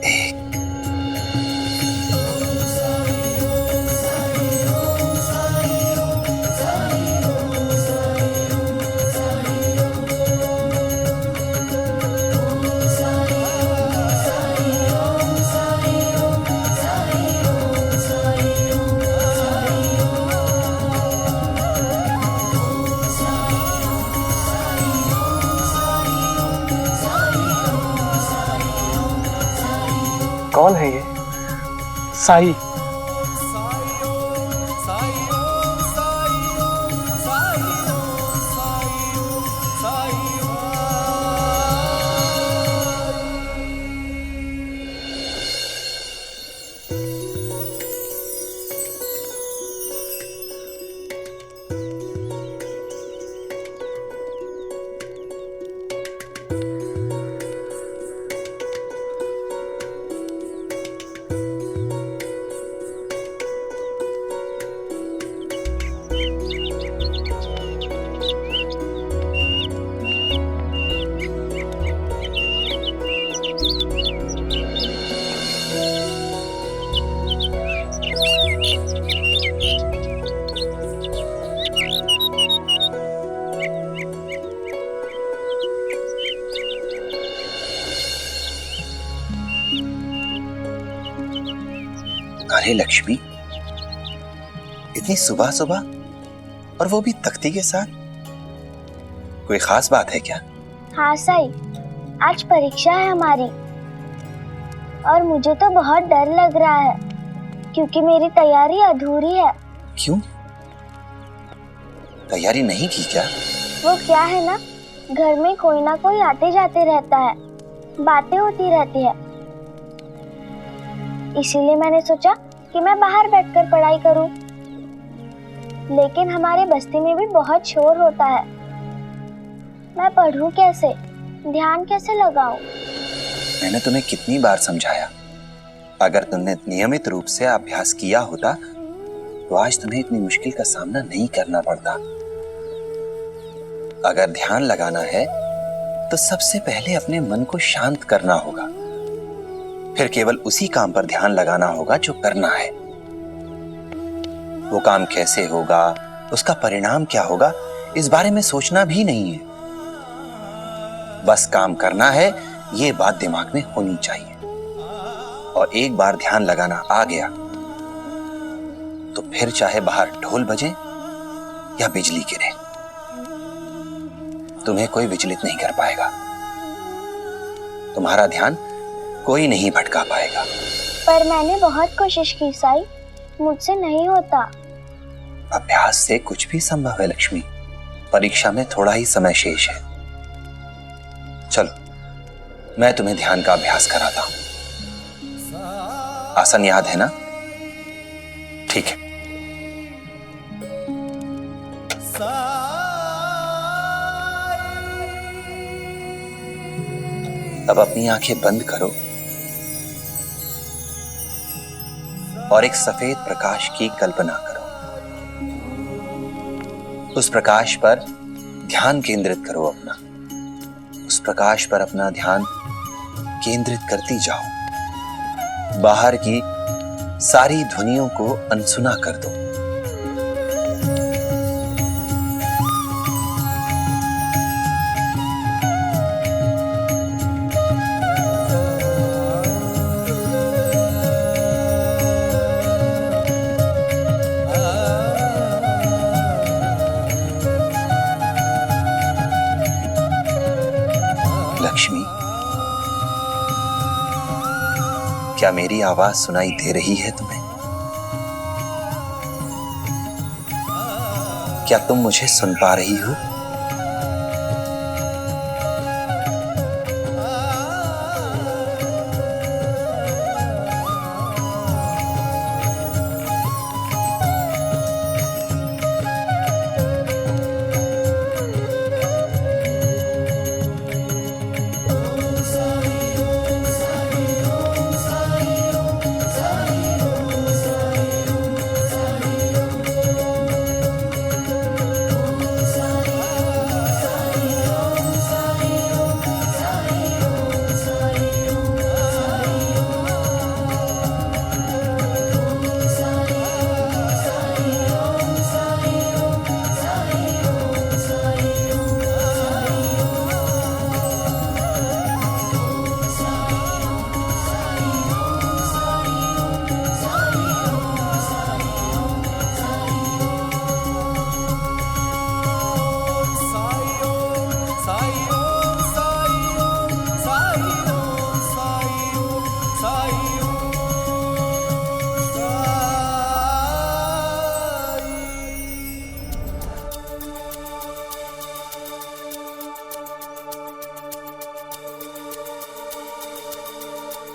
एक। कौन है ये? साई। अरे लक्ष्मी, इतनी सुबह सुबह और वो भी तख्ती के साथ, कोई खास बात है क्या? हाँ साई, आज परीक्षा है हमारी। और मुझे तो बहुत डर लग रहा है क्योंकि मेरी तैयारी अधूरी है। क्यों? तैयारी नहीं की क्या? वो क्या है ना, घर में कोई ना कोई आते जाते रहता है, बातें होती रहती है, इसीलिए मैंने सोचा कि मैं बाहर बैठकर पढ़ाई करूं। लेकिन हमारे बस्ती में भी बहुत शोर होता है, मैं पढ़ूं कैसे, ध्यान कैसे लगाऊं? मैंने तुम्हें कितनी बार समझाया, अगर तुमने नियमित रूप से अभ्यास किया होता तो आज तुम्हें इतनी मुश्किल का सामना नहीं करना पड़ता। अगर ध्यान लगाना है तो सबसे पहले अपने मन को शांत करना होगा, फिर केवल उसी काम पर ध्यान लगाना होगा जो करना है। वो काम कैसे होगा, उसका परिणाम क्या होगा, इस बारे में सोचना भी नहीं है। बस काम करना है, ये बात दिमाग में होनी चाहिए। और एक बार ध्यान लगाना आ गया तो फिर चाहे बाहर ढोल बजे या बिजली गिरे, तुम्हें कोई विचलित नहीं कर पाएगा। तुम्हारा ध्यान कोई नहीं भटका पाएगा। पर मैंने बहुत कोशिश की साईं, मुझसे नहीं होता। अभ्यास से कुछ भी संभव है लक्ष्मी। परीक्षा में थोड़ा ही समय शेष है। चलो मैं तुम्हें ध्यान का अभ्यास कराता हूं। आसन याद है ना? ठीक है। अब अपनी आंखें बंद करो और एक सफेद प्रकाश की कल्पना करो। उस प्रकाश पर ध्यान केंद्रित करो अपना। उस प्रकाश पर अपना ध्यान केंद्रित करती जाओ। बाहर की सारी ध्वनियों को अनसुना कर दो। लक्ष्मी, क्या मेरी आवाज सुनाई दे रही है तुम्हें? क्या तुम मुझे सुन पा रही हो?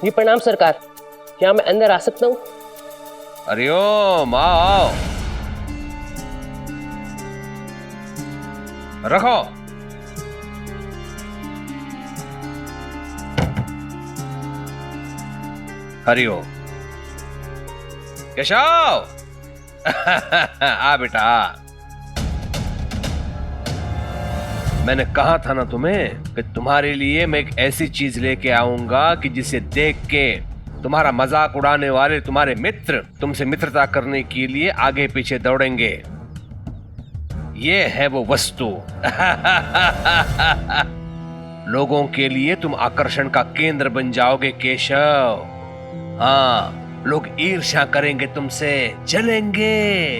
जी प्रणाम सरकार, क्या मैं अंदर आ सकता हूँ? हरिओम, आओ। रखो। हरिओम। केशव आ बेटा आ। मैंने कहा था ना तुम्हें कि तुम्हारे लिए मैं एक ऐसी चीज लेके आऊंगा कि जिसे देख के तुम्हारा मजाक उड़ाने वाले तुम्हारे मित्र तुमसे मित्रता करने के लिए आगे पीछे दौड़ेंगे। ये है वो वस्तु। लोगों के लिए तुम आकर्षण का केंद्र बन जाओगे केशव। हाँ, लोग ईर्ष्या करेंगे तुमसे, जलेंगे।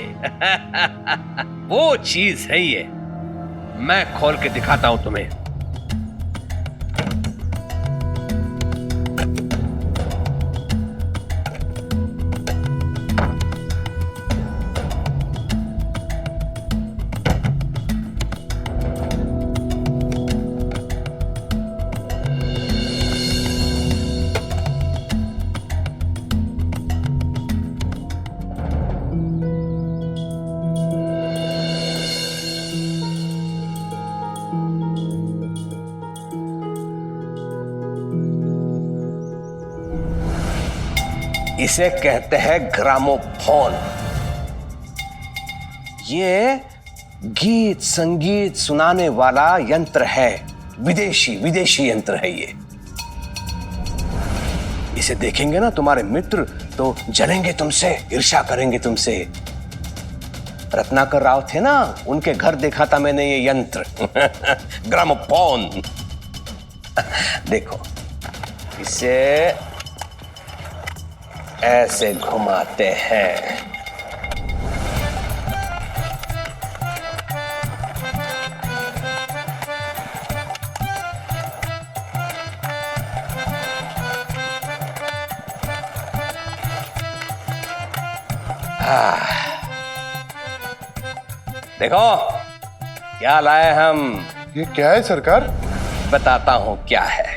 वो चीज है ये। मैं खोल के दिखाता हूं तुम्हें। इसे कहते हैं ग्रामोफोन। ये गीत संगीत सुनाने वाला यंत्र है, विदेशी यंत्र है ये। इसे देखेंगे ना तुम्हारे मित्र तो जलेंगे तुमसे, ईर्ष्या करेंगे तुमसे। रत्नाकर राव थे ना, उनके घर देखा था मैंने ये यंत्र ग्रामोफोन। देखो, इसे ऐसे घुमाते हैं। देखो क्या लाए हम। ये क्या है सरकार? बताता हूं क्या है।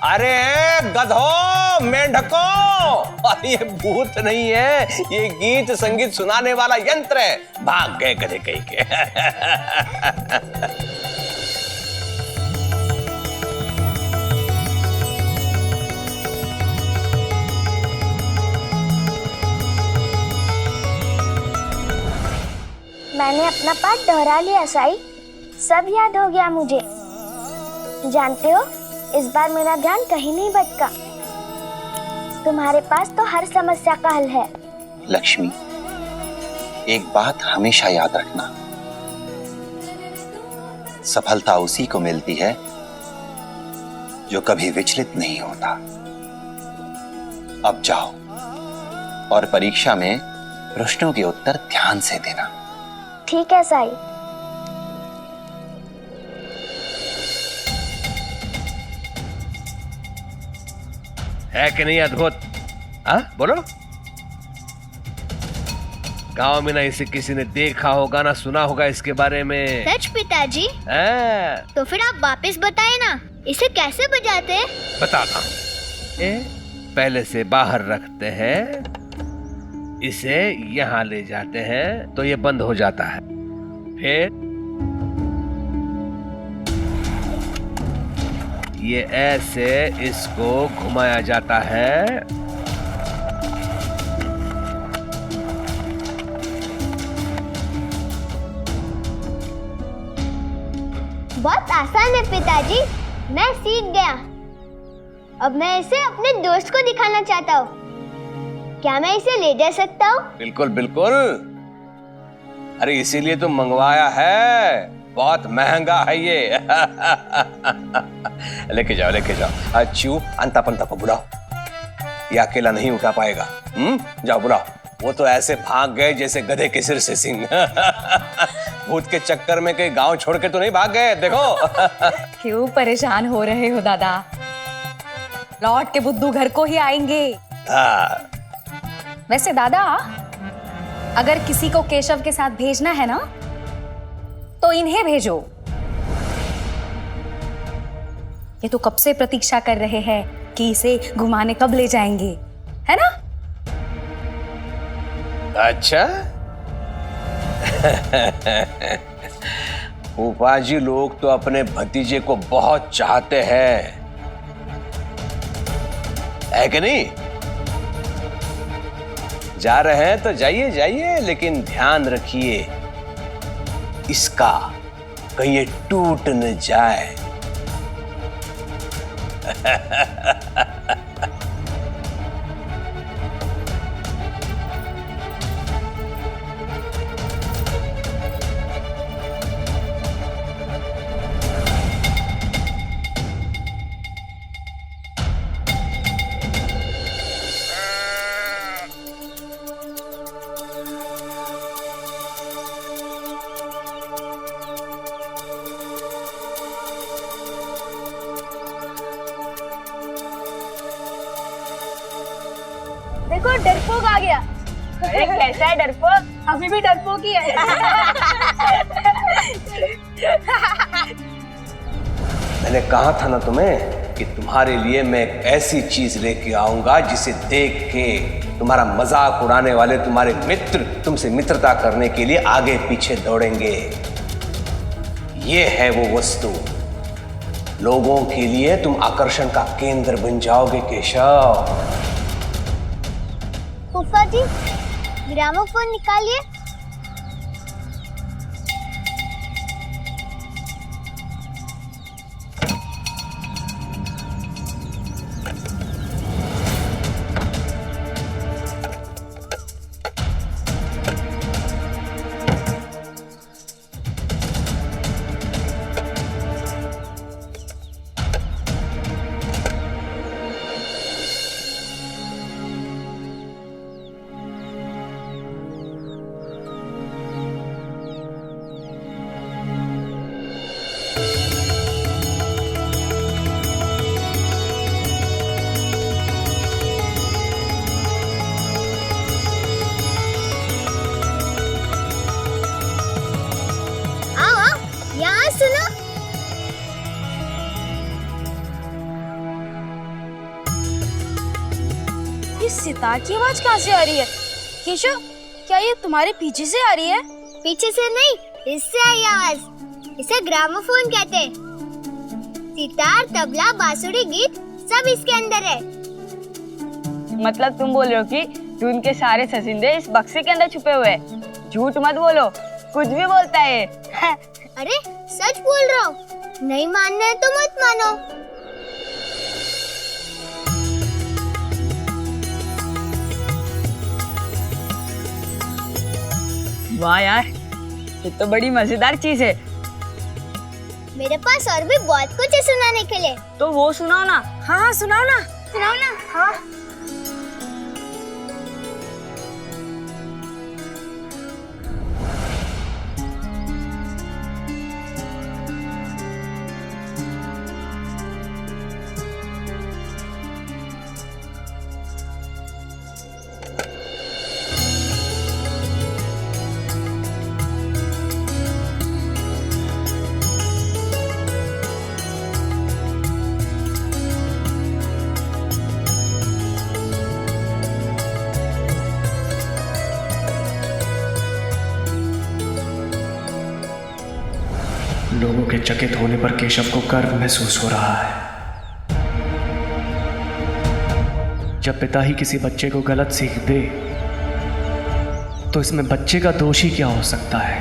अरे गधो, मेंढको, ये भूत नहीं है, ये गीत संगीत सुनाने वाला यंत्र है। भाग गए गधे कहीं के। मैंने अपना पाठ दोहरा लिया साई, सब याद हो गया मुझे। जानते हो, इस बार मेरा ध्यान कहीं नहीं भटका। तुम्हारे पास तो हर समस्या का हल है। लक्ष्मी, एक बात हमेशा याद रखना, सफलता उसी को मिलती है जो कभी विचलित नहीं होता। अब जाओ और परीक्षा में प्रश्नों के उत्तर ध्यान से देना। ठीक है साई। है कि नहीं अद्भुत? बोलो। गांव में ना इसे किसी ने देखा होगा ना सुना होगा इसके बारे में। सच पिताजी? तो फिर आप वापस बताए ना, इसे कैसे बजाते हैं? बताता हूँ। पहले से बाहर रखते हैं, इसे यहाँ ले जाते हैं तो ये बंद हो जाता है। फिर ये ऐसे इसको घुमाया जाता है। बहुत आसान है पिताजी, मैं सीख गया। अब मैं इसे अपने दोस्त को दिखाना चाहता हूँ। क्या मैं इसे ले जा सकता हूँ? बिल्कुल बिल्कुल। अरे इसीलिए तो मंगवाया है, बहुत महंगा है ये। लेके जाओ लेके जाओ। अच्छू अंता पंता को बुलाओ, ये अकेला नहीं उठा पाएगा। जाओ बुलाओ। वो तो ऐसे भाग गए जैसे गधे के सिर से सिंह। भूत के चक्कर में कहीं गांव छोड़ के तो नहीं भाग गए। देखो। क्यों परेशान हो रहे हो दादा? लौट के बुद्धू घर को ही आएंगे। वैसे दादा, अगर किसी को केशव के साथ भेजना है ना तो इन्हें भेजो। ये तो कब से प्रतीक्षा कर रहे हैं कि इसे घुमाने कब ले जाएंगे, है ना? अच्छा। फूफाजी लोग तो अपने भतीजे को बहुत चाहते हैं, है कि नहीं? जा रहे हैं तो जाइए जाइए, लेकिन ध्यान रखिए इसका कहीं ये टूट न जाए। देखो डरपोक आ गया। अरे कैसा है डरपोक? अभी भी डरपोक ही है। मैंने कहा था ना तुम्हें कि तुम्हारे लिए मैं एक ऐसी चीज लेके आऊंगा जिसे देख के तुम्हारा मजाक उड़ाने वाले तुम्हारे मित्र तुमसे मित्रता करने के लिए आगे पीछे दौड़ेंगे। ये है वो वस्तु। लोगों के लिए तुम आकर्षण का केंद्र बन जाओगे केशव। फूफा जी, ग्रामोफोन निकालिए। सितार की आवाज कहाँ से आ रही है? केशव, क्या ये तुम्हारे पीछे से आ रही है? पीछे से नहीं, इससे आई आवाज। इसे ग्रामोफोन कहते हैं। सितार, तबला, बांसुरी, गीत सब इसके अंदर है। मतलब तुम बोल रहे हो कि धुन के सारे सजिंदे इस बक्से के अंदर छुपे हुए हैं? झूठ मत बोलो, कुछ भी बोलता है। अरे सच बोल रहा हूँ, नहीं मानना है तो मत मानो। वाह यार, ये तो बड़ी मजेदार चीज है। मेरे पास और भी बहुत कुछ है सुनाने के लिए। तो वो सुनाओ ना। हाँ सुनाओ ना। सुनाओ ना। हाँ। लोगों के चकित होने पर केशव को गर्व महसूस हो रहा है। जब पिता ही किसी बच्चे को गलत सीख दे तो इसमें बच्चे का दोष ही क्या हो सकता है?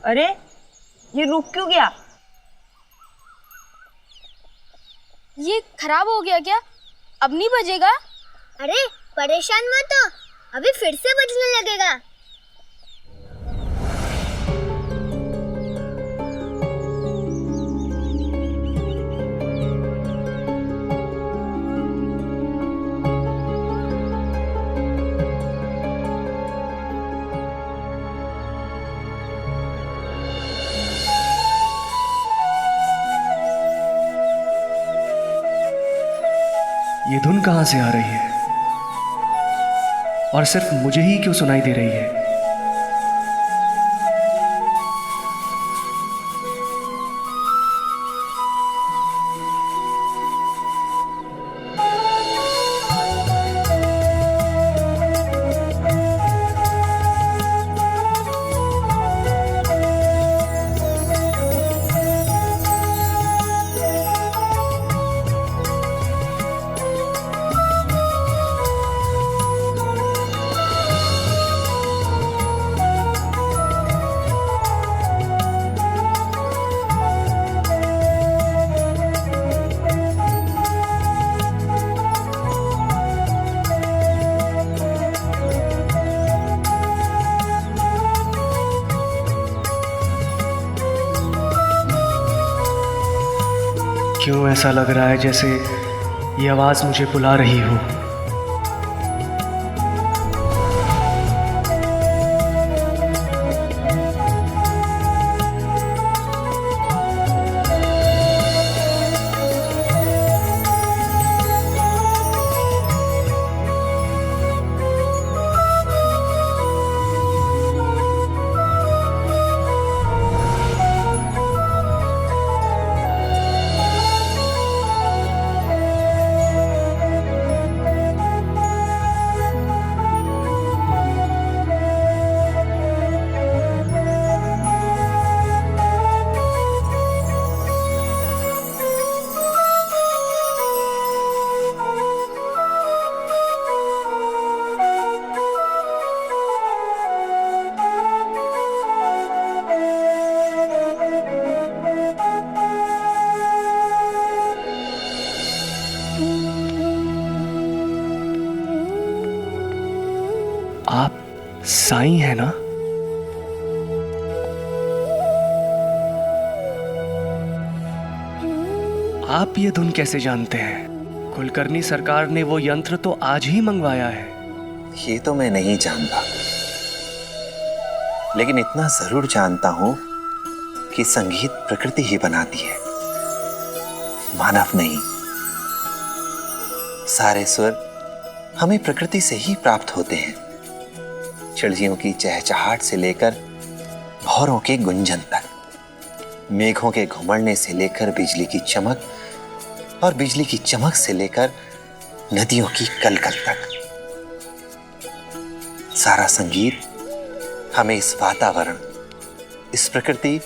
अरे ये रुक क्यों गया? ये खराब हो गया क्या? अब नहीं बजेगा? अरे परेशान मत हो, अभी फिर से बजने लगेगा। ये धुन कहां से आ रही है और सिर्फ मुझे ही क्यों सुनाई दे रही है? क्यों ऐसा लग रहा है जैसे ये आवाज मुझे बुला रही हो? साईं है ना? आप ये धुन कैसे जानते हैं? कुलकर्णी सरकार ने वो यंत्र तो आज ही मंगवाया है। ये तो मैं नहीं जानता, लेकिन इतना जरूर जानता हूं कि संगीत प्रकृति ही बनाती है, मानव नहीं। सारे स्वर हमें प्रकृति से ही प्राप्त होते हैं। चिड़ियों की चहचहाट से लेकर भौरों के गुंजन तक, मेघों के घुमड़ने से लेकर बिजली की चमक, और बिजली की चमक से लेकर नदियों की कलकल तक, सारा संगीत हमें इस वातावरण, इस प्रकृति,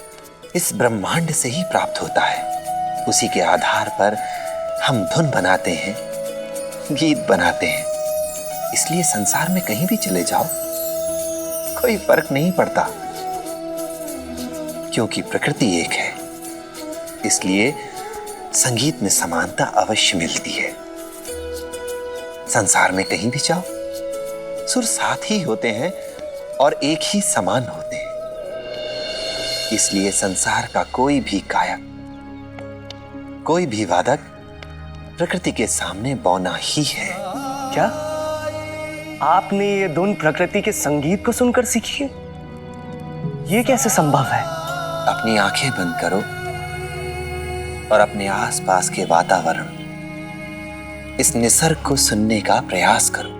इस ब्रह्मांड से ही प्राप्त होता है। उसी के आधार पर हम धुन बनाते हैं, गीत बनाते हैं। इसलिए संसार में कहीं भी चले जाओ, कोई फर्क नहीं पड़ता, क्योंकि प्रकृति एक है। इसलिए संगीत में समानता अवश्य मिलती है। संसार में कहीं भी जाओ, सुर साथ ही होते हैं और एक ही समान होते हैं। इसलिए संसार का कोई भी गायक, कोई भी वादक प्रकृति के सामने बौना ही है। क्या आपने ये धुन प्रकृति के संगीत को सुनकर सीखी है? ये कैसे संभव है? अपनी आंखें बंद करो और अपने आसपास के वातावरण, इस निसर्ग को सुनने का प्रयास करो।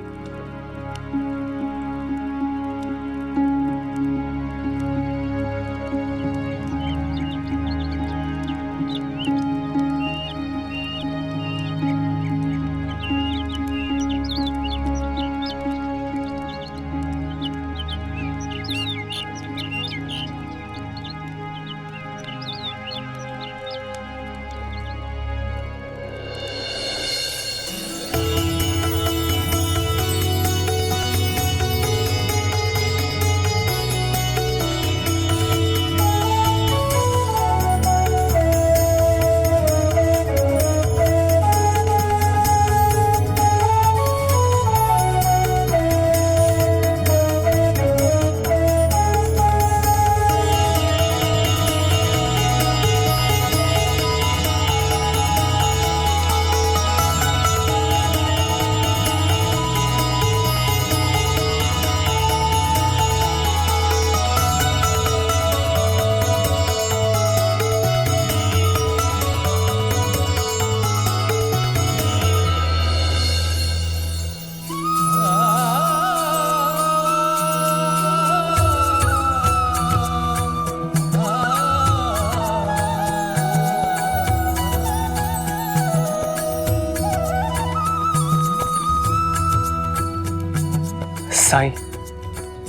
साईं,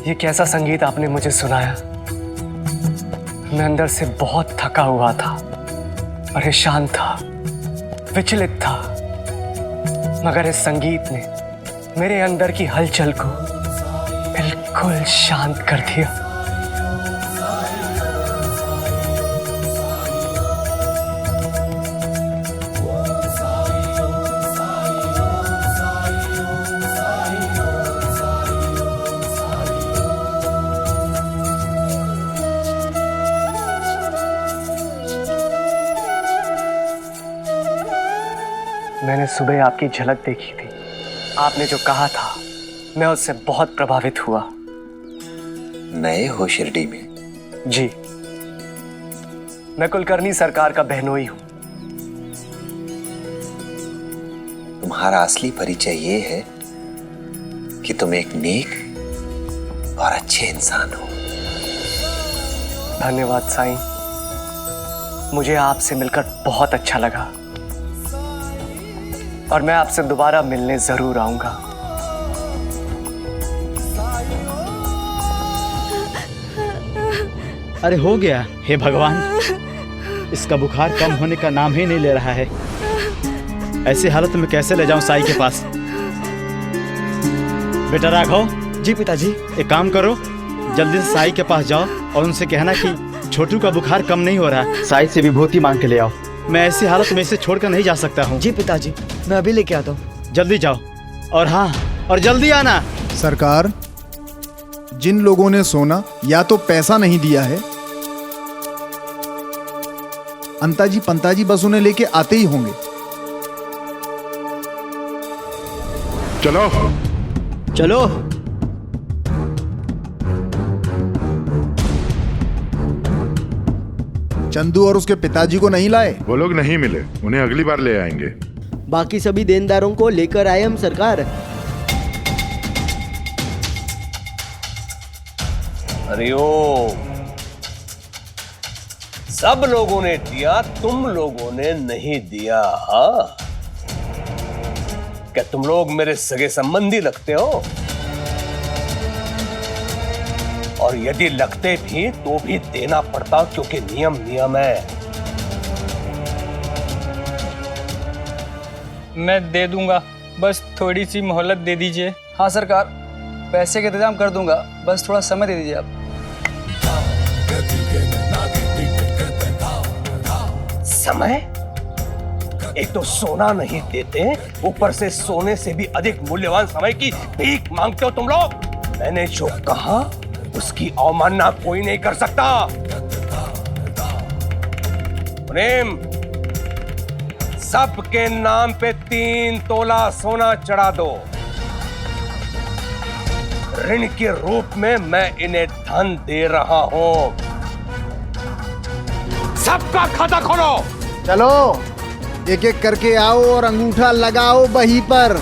ये कैसा संगीत आपने मुझे सुनाया। मैं अंदर से बहुत थका हुआ था, परेशान था, विचलित था, मगर इस संगीत ने मेरे अंदर की हलचल को बिल्कुल शांत कर दिया। मैंने सुबह आपकी झलक देखी थी। आपने जो कहा था, मैं उससे बहुत प्रभावित हुआ। नए हो शिरडी में? जी, मैं कुलकर्णी सरकार का बहनोई हूं। तुम्हारा असली परिचय ये है कि तुम एक नेक और अच्छे इंसान हो। धन्यवाद साईं, मुझे आपसे मिलकर बहुत अच्छा लगा और मैं आपसे दोबारा मिलने जरूर आऊंगा। अरे हो गया। हे भगवान, इसका बुखार कम होने का नाम ही नहीं ले रहा है। ऐसी हालत में कैसे ले जाऊं साईं के पास? बेटा राघव। जी पिताजी। एक काम करो, जल्दी से साईं के पास जाओ और उनसे कहना कि छोटू का बुखार कम नहीं हो रहा। साईं से विभूति मांग के ले आओ। मैं ऐसी हालत में इसे छोड़कर नहीं जा सकता हूँ। जी पिताजी, मैं अभी लेके आता हूँ। जल्दी जाओ और हाँ, और जल्दी आना। सरकार, जिन लोगों ने सोना या तो पैसा नहीं दिया है, अंताजी पंताजी बस उन्हें लेके आते ही होंगे। चलो चलो। चंदू और उसके पिताजी को नहीं लाए? वो लोग नहीं मिले, उन्हें अगली बार ले आएंगे। बाकी सभी देनदारों को लेकर आए हम सरकार। हरिओम। सब लोगों ने दिया, तुम लोगों ने नहीं दिया। हाँ, क्या तुम लोग मेरे सगे संबंधी लगते हो? और यदि लगते भी तो भी देना पड़ता, क्योंकि नियम नियम है। मैं दे दूंगा, बस थोड़ी सी मोहलत दे दीजिए। हाँ सरकार, पैसे का इंतजाम कर दूंगा, बस थोड़ा समय दे दीजिए आप। समय? एक तो सोना नहीं देते, ऊपर से सोने से भी अधिक मूल्यवान समय की भीख मांगते हो तुम लोग। मैंने जो कहा उसकी अवमानना कोई नहीं कर सकता। प्रेम, सबके नाम पे 3 तोला सोना चढ़ा दो। ऋण के रूप में मैं इन्हें धन दे रहा हूं। सबका खाता खोलो। चलो एक एक करके आओ और अंगूठा लगाओ बही पर।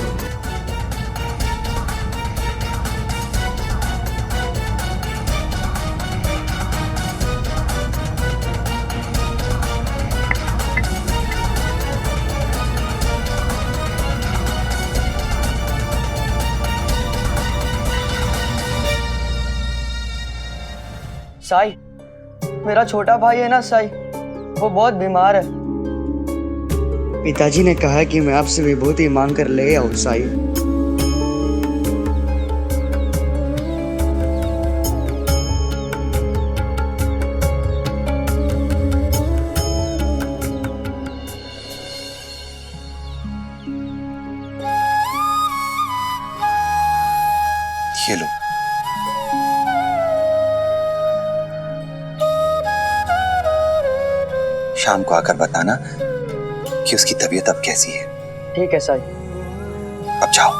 साई, मेरा छोटा भाई है ना साई, वो बहुत बीमार है। पिताजी ने कहा कि मैं आपसे विभूति मांग कर ले आऊं साई। ये लो। शाम को आकर बताना कि उसकी तबीयत अब कैसी है। ठीक है साई। अब जाओ।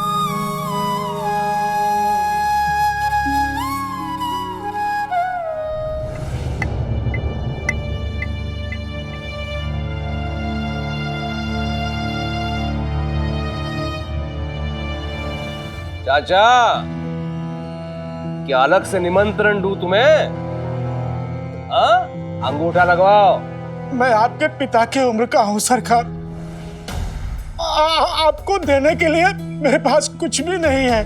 चाचा, क्या अलग से निमंत्रण दूं तुम्हें? हाँ? अंगूठा लगवाओ। मैं आपके पिता की उम्र का हूं सरकार। आपको देने के लिए मेरे पास कुछ भी नहीं है।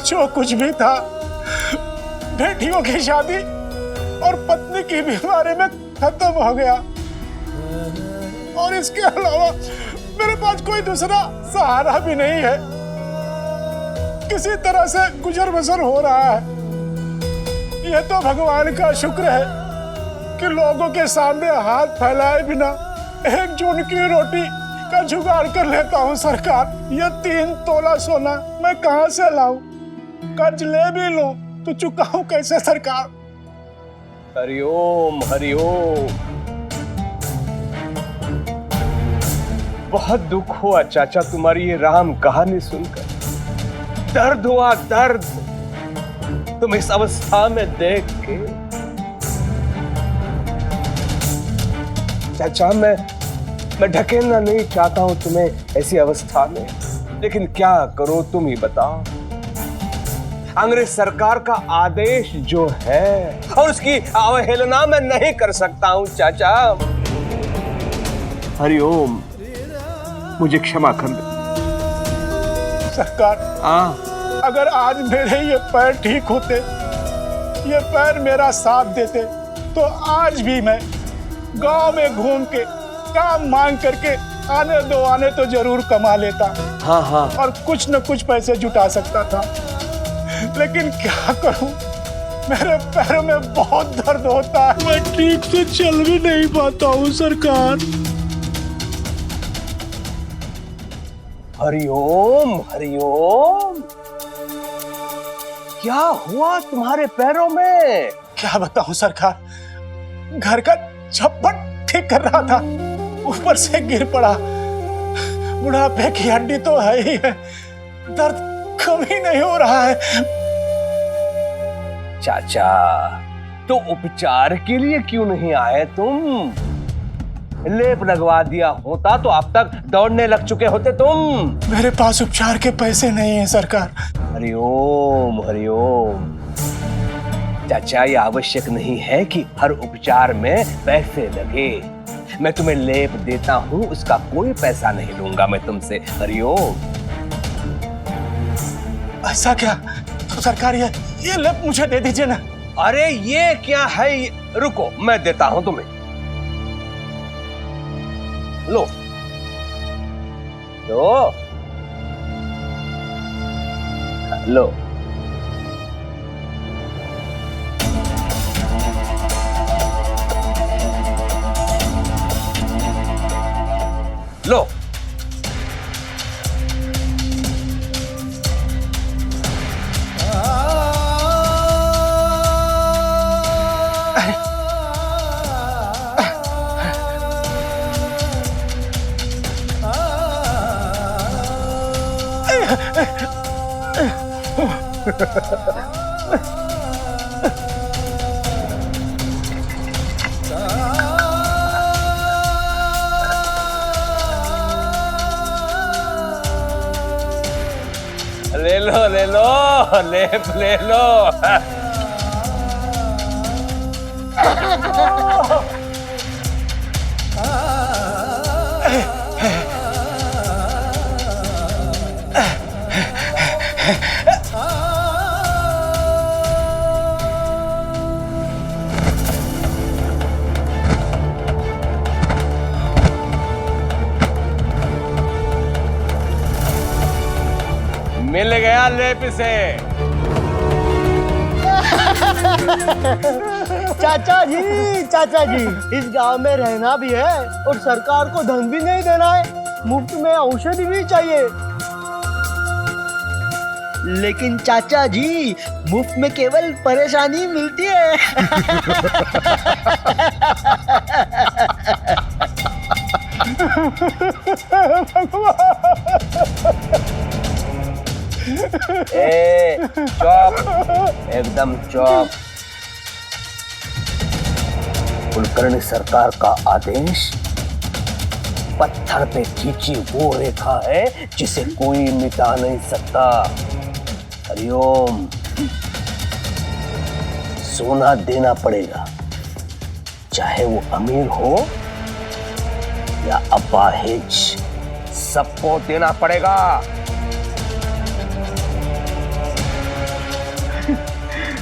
जो कुछ भी था बेटियों की शादी और पत्नी की बीमारी में खत्म हो गया, और इसके अलावा मेरे पास कोई दूसरा सहारा भी नहीं है। किसी तरह से गुजर बसर हो रहा है। यह तो भगवान का शुक्र है कि लोगों के सामने हाथ फैलाए बिना एक जून की रोटी का जुगाड़ कर लेता हूँ सरकार। यह 3 तोला सोना मैं कहाँ से लाऊं? कर्ज ले भी लूं तो चुकाऊं कैसे सरकार? हरिओम हरिओम। बहुत दुख हुआ चाचा तुम्हारी ये राम कहानी सुनकर। दर्द हुआ दर्द, तुम इस अवस्था में देख के। चाचा, मैं ढकेलना नहीं चाहता हूं तुम्हें ऐसी अवस्था में, लेकिन क्या करो तुम ही बताओ। अंग्रेज सरकार का आदेश जो है और उसकी अवहेलना मैं नहीं कर सकता हूं चाचा। हरिओम, मुझे क्षमा कर दे सरकार। अगर आज मेरे ये पैर ठीक होते, ये पैर मेरा साथ देते, तो आज भी मैं गांव में घूम के काम मांग करके आने दो आने तो जरूर कमा लेता। हाँ हाँ। और कुछ न कुछ पैसे जुटा सकता था। लेकिन क्या करूं, मेरे पैरों में बहुत दर्द होता है। मैं ठीक से चल भी नहीं पाता हूं सरकार। हरिओम हरिओम। क्या हुआ तुम्हारे पैरों में? क्या बताऊं सरकार, घर का छप्पर ठीक कर रहा था, ऊपर से गिर पड़ा। बुढ़ापे की हड्डी तो है ही है, दर्द कम ही नहीं हो रहा है। चाचा, तो उपचार के लिए क्यों नहीं आए तुम? लेप लगवा दिया होता तो अब तक दौड़ने लग चुके होते तुम। मेरे पास उपचार के पैसे नहीं है सरकार। हरिओम हरिओम। चाचा, ये आवश्यक नहीं है कि हर उपचार में पैसे लगे। मैं तुम्हें लेप देता हूँ, उसका कोई पैसा नहीं लूंगा मैं तुमसे। हरिओम। ऐसा क्या? तो सरकार ये लेप मुझे दे दीजिए ना। अरे ये क्या है? रुको, मैं देता हूं तुम्हें। लो लो लो। लो। ले लो ले लो, लेप ले लो। मिल गया लेप से। चाचा जी, चाचा जी, इस गांव में रहना भी है और सरकार को धन भी नहीं देना है, मुफ्त में औषधि भी चाहिए। लेकिन चाचा जी, मुफ्त में केवल परेशानी मिलती है। चुप, एकदम चुप। कुलकर्णी सरकार का आदेश पत्थर पे खींची वो रेखा है जिसे कोई मिटा नहीं सकता। हरिओम। सोना देना पड़ेगा, चाहे वो अमीर हो या अपाहिज, सबको देना पड़ेगा।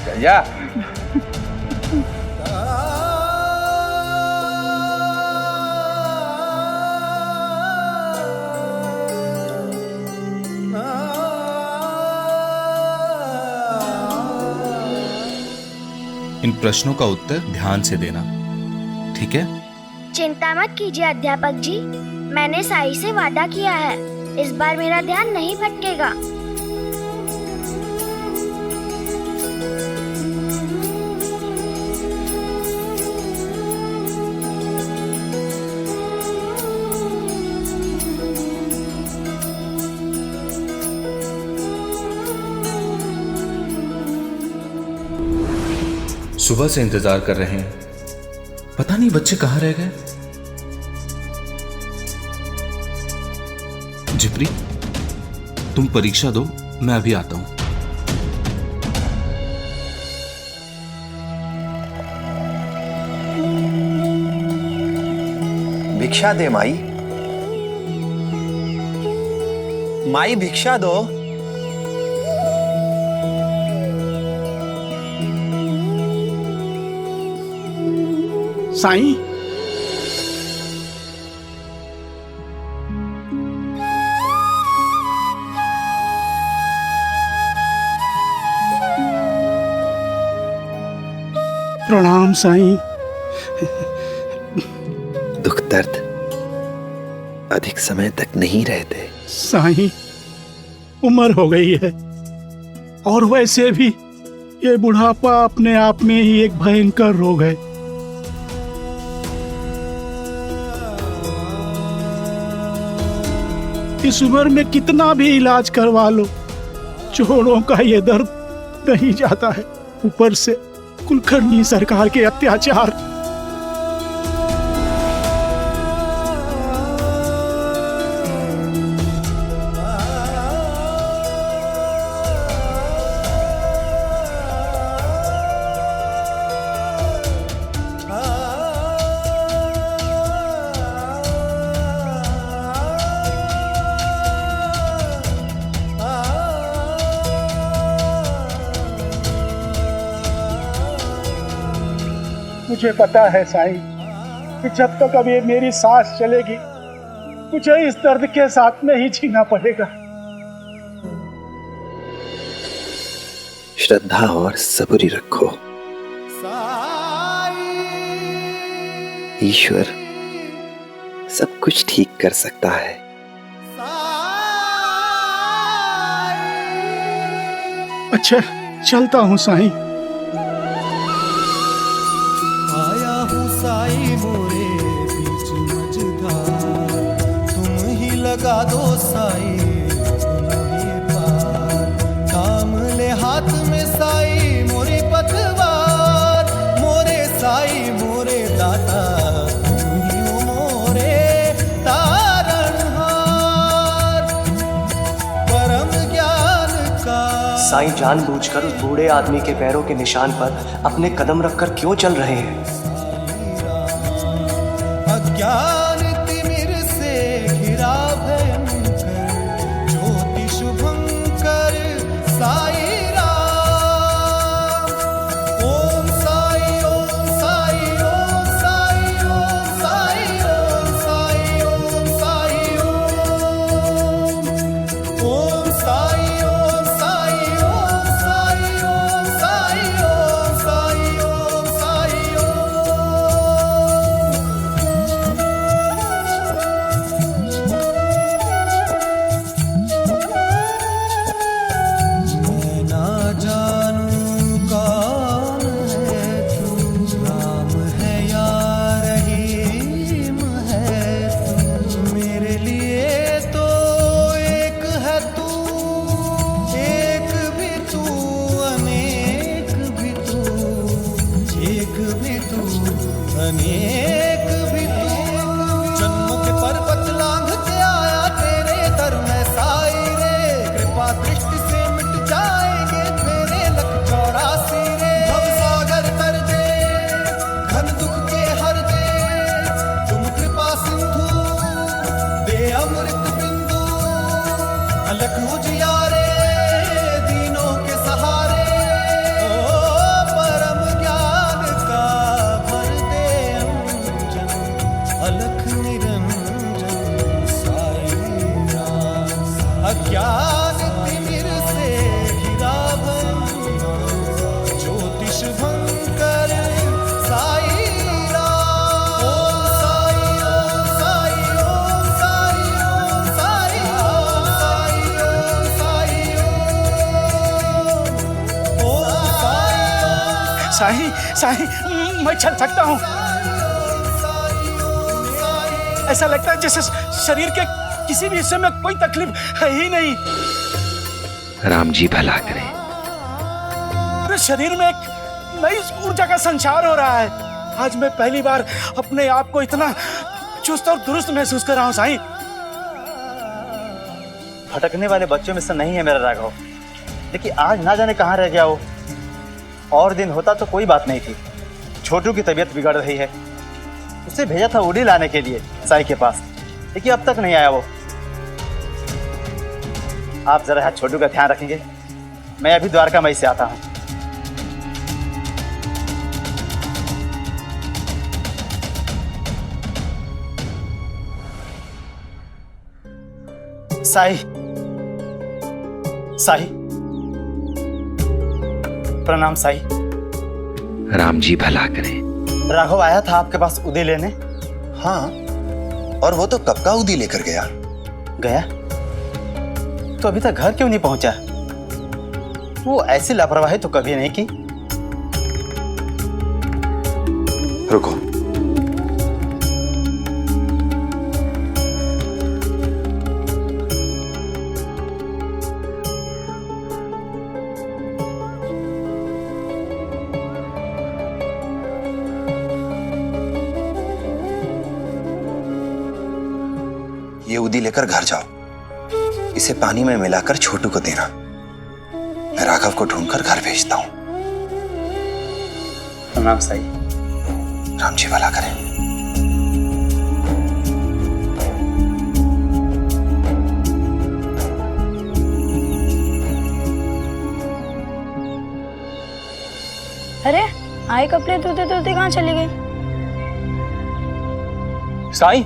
चल जा। इन प्रश्नों का उत्तर ध्यान से देना, ठीक है? चिंता मत कीजिए अध्यापक जी, मैंने साई से वादा किया है, इस बार मेरा ध्यान नहीं भटकेगा। सुबह से इंतजार कर रहे हैं, पता नहीं बच्चे कहां रह गए। जिप्री, तुम परीक्षा दो, मैं अभी आता हूं। भिक्षा दे माई, माई भिक्षा दो। साईं, प्रणाम साईं। दुख दर्द अधिक समय तक नहीं रहते। साईं, उम्र हो गई है और वैसे भी ये बुढ़ापा अपने आप में ही एक भयंकर रोग है। इस उम्र में कितना भी इलाज करवा लो, जोड़ों का ये दर्द नहीं जाता है। ऊपर से कुलकर्णी सरकार के अत्याचार। मुझे पता है साईं कि जब तक अब ये मेरी सांस चलेगी मुझे इस दर्द के साथ में ही जीना पड़ेगा। श्रद्धा और सब्र रखो। ईश्वर सब कुछ ठीक कर सकता है। अच्छा चलता हूँ साईं। साई मोरे बीच मझधार, तुम ही लगा दो साई ये पार। थाम ले हाथ में साई मोरी पतवार, मोरे साई मोरे दाता तुम ही हो मोरे तारणहार। परम ज्ञान का साईं जानबूझकर उस बूढ़े आदमी के पैरों के निशान पर अपने कदम रखकर क्यों चल रहे हैं? ज्ञान तिमिर से घिरा भयंकर, ज्योति शुभंकर साई राम। ओम साई ओम साई ओम साई ओम साई ओम साई ओम साई ओम। ओम साई ओम साई ओम साई ओम साई ओम साई ओम साई ओम। अनेक भी तू जन्मों के पर्वत लांघ के आया तेरे दर में साई रे। कृपा दृष्टि से मिट जाएंगे तेरे लख 84 रे। भवसागर तर दे घन दुख के हर दे, तुम कृपा सिंधु दे अमृत बिंदु। अलख उजियारे दीनों के सहारे, अलख निरंजन साई राम। अज्ञान तिमिर से घिरा ज्योति शुभंकर साई राम। ओम साई ओम साई ओम साई ओम साई ओम साई ओम साई ओम। साईं साईं मैं चल सकता हूँ। ऐसा लगता है जैसे शरीर के किसी भी हिस्से में कोई तकलीफ है ही नहीं। राम जी भला करें। मेरे शरीर में एक नई ऊर्जा का संचार हो रहा है। आज मैं पहली बार अपने आप को इतना चुस्त और दुरुस्त महसूस कर रहा हूँ साईं। भटकने वाले बच्चों में से नहीं है मेरा राघव, लेकिन आज ना जाने कहाँ रह गया वो। और दिन होता तो कोई बात नहीं थी। छोटू की तबीयत बिगड़ रही है, उसे भेजा था उड़ी लाने के लिए साई के पास, लेकिन अब तक नहीं आया वो। आप जरा छोटू का ध्यान रखेंगे, मैं अभी द्वारका मई से आता हूँ। साई साई प्रणाम साई। राम जी भला करें। राघव आया था आपके पास उदी लेने। हाँ, और वो तो कब का उदी लेकर गया। गया तो अभी तक घर क्यों नहीं पहुंचा? वो ऐसी लापरवाही तो कभी नहीं की। रुको, ये उदी लेकर घर जाओ। इसे पानी में मिलाकर छोटू को देना। मैं राघव को ढूंढकर घर भेजता हूं। प्रणाम साई। राम जी भला करें। अरे आई कपड़े धोते धोते कहाँ चली गई? साईं,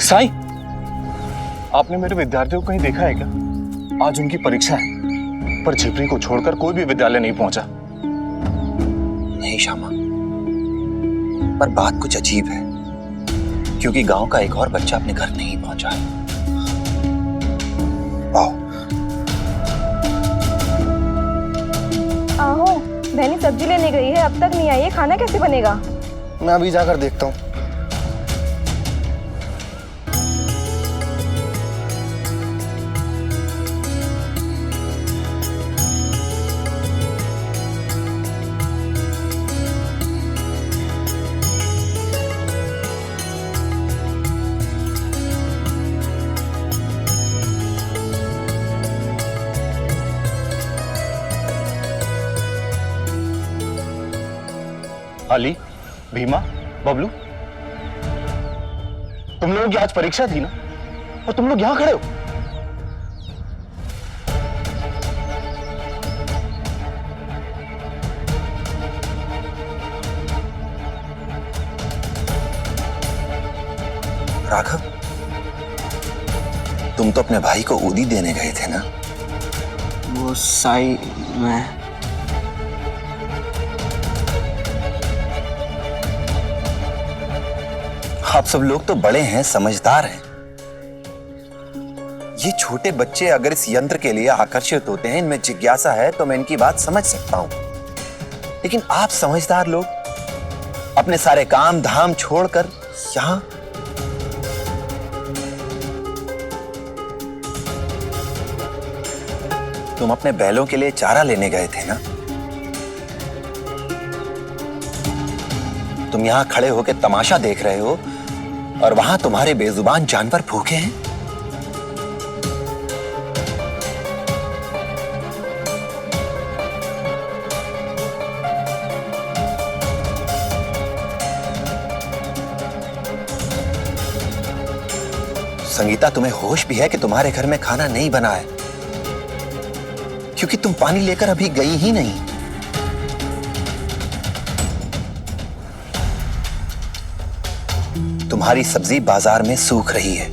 साईं, आपने मेरे विद्यार्थियों को कहीं देखा है क्या? आज उनकी परीक्षा है, पर झिपरी को छोड़कर कोई भी विद्यालय नहीं पहुंचा। नहीं श्यामा, पर बात कुछ अजीब है, क्योंकि गांव का एक और बच्चा अपने घर नहीं पहुंचा है। आओ। आहो, बहनी सब्जी लेने गई है, अब तक नहीं आई है, खाना कैसे बनेगा? मैं अभी जाकर देखता हूँ। अली, भीमा, बबलू, तुम लोगों की आज परीक्षा थी ना, और तुम लोग यहां खड़े हो। राघव, तुम तो अपने भाई को उदी देने गए थे ना? वो साई, मैं आप सब लोग तो बड़े हैं, समझदार हैं। ये छोटे बच्चे अगर इस यंत्र के लिए आकर्षित होते हैं, इनमें जिज्ञासा है, तो मैं इनकी बात समझ सकता हूं। लेकिन आप समझदार लोग अपने सारे काम धाम छोड़कर यहां तुम अपने बैलों के लिए चारा लेने गए थे ना? तुम यहां खड़े होकर तमाशा देख रहे हो और वहां तुम्हारे बेजुबान जानवर भूखे हैं। संगीता, तुम्हें होश भी है कि तुम्हारे घर में खाना नहीं बना है, क्योंकि तुम पानी लेकर अभी गई ही नहीं। तुम्हारी सब्जी बाजार में सूख रही है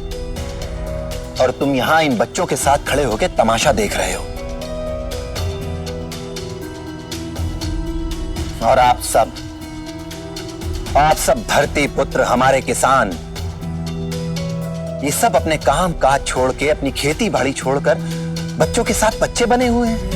और तुम यहां इन बच्चों के साथ खड़े होकर तमाशा देख रहे हो। और आप सब धरती पुत्र, हमारे किसान, ये सब अपने काम काज छोड़ के, अपनी खेती बाड़ी छोड़कर बच्चों के साथ बच्चे बने हुए हैं।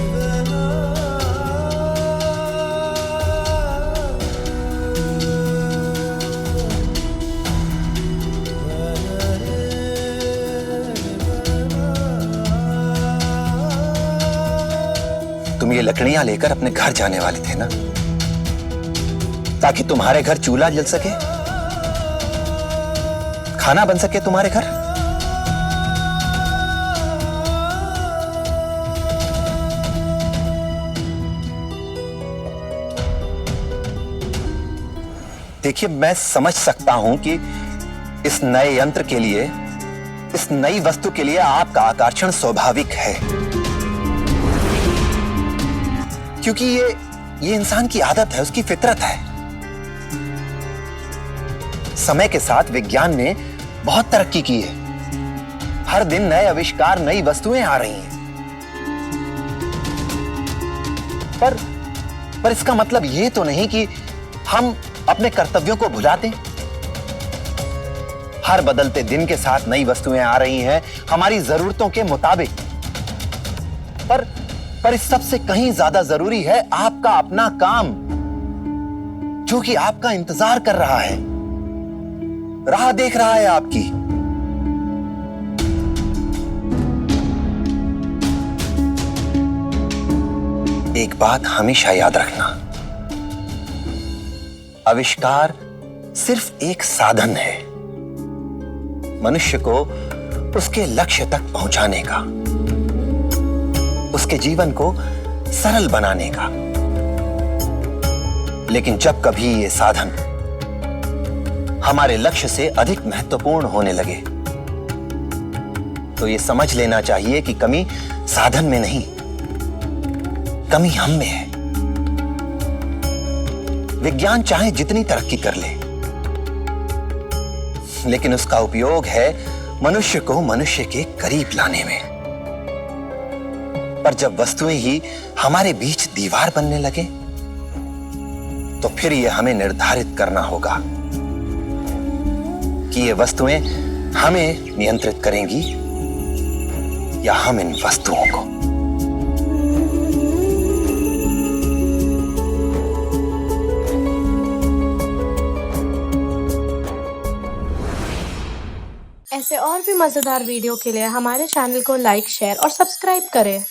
तुम ये लकड़ियां लेकर अपने घर जाने वाले थे ना, ताकि तुम्हारे घर चूल्हा जल सके, खाना बन सके तुम्हारे घर। देखिए, मैं समझ सकता हूं कि इस नए यंत्र के लिए, इस नई वस्तु के लिए आपका आकर्षण स्वाभाविक है, क्योंकि ये इंसान की आदत है, उसकी फितरत है। समय के साथ विज्ञान ने बहुत तरक्की की है। हर दिन नए आविष्कार, नई वस्तुएं आ रही हैं। पर इसका मतलब ये तो नहीं कि हम अपने कर्तव्यों को भुला दें। हर बदलते दिन के साथ नई वस्तुएं आ रही हैं, हमारी जरूरतों के मुताबिक। पर इस सबसे कहीं ज्यादा जरूरी है आपका अपना काम, जो कि आपका इंतजार कर रहा है, राह देख रहा है आपकी। एक बात हमेशा याद रखना, आविष्कार सिर्फ एक साधन है मनुष्य को उसके लक्ष्य तक पहुंचाने का, उसके जीवन को सरल बनाने का। लेकिन जब कभी ये साधन हमारे लक्ष्य से अधिक महत्वपूर्ण होने लगे, तो ये समझ लेना चाहिए कि कमी साधन में नहीं, कमी हम में है। विज्ञान चाहे जितनी तरक्की कर ले, लेकिन उसका उपयोग है मनुष्य को मनुष्य के करीब लाने में। पर जब वस्तुएं ही हमारे बीच दीवार बनने लगे, तो फिर यह हमें निर्धारित करना होगा कि ये वस्तुएं हमें नियंत्रित करेंगी या हम इन वस्तुओं को। ऐसे और भी मजेदार वीडियो के लिए हमारे चैनल को लाइक, शेयर और सब्सक्राइब करें।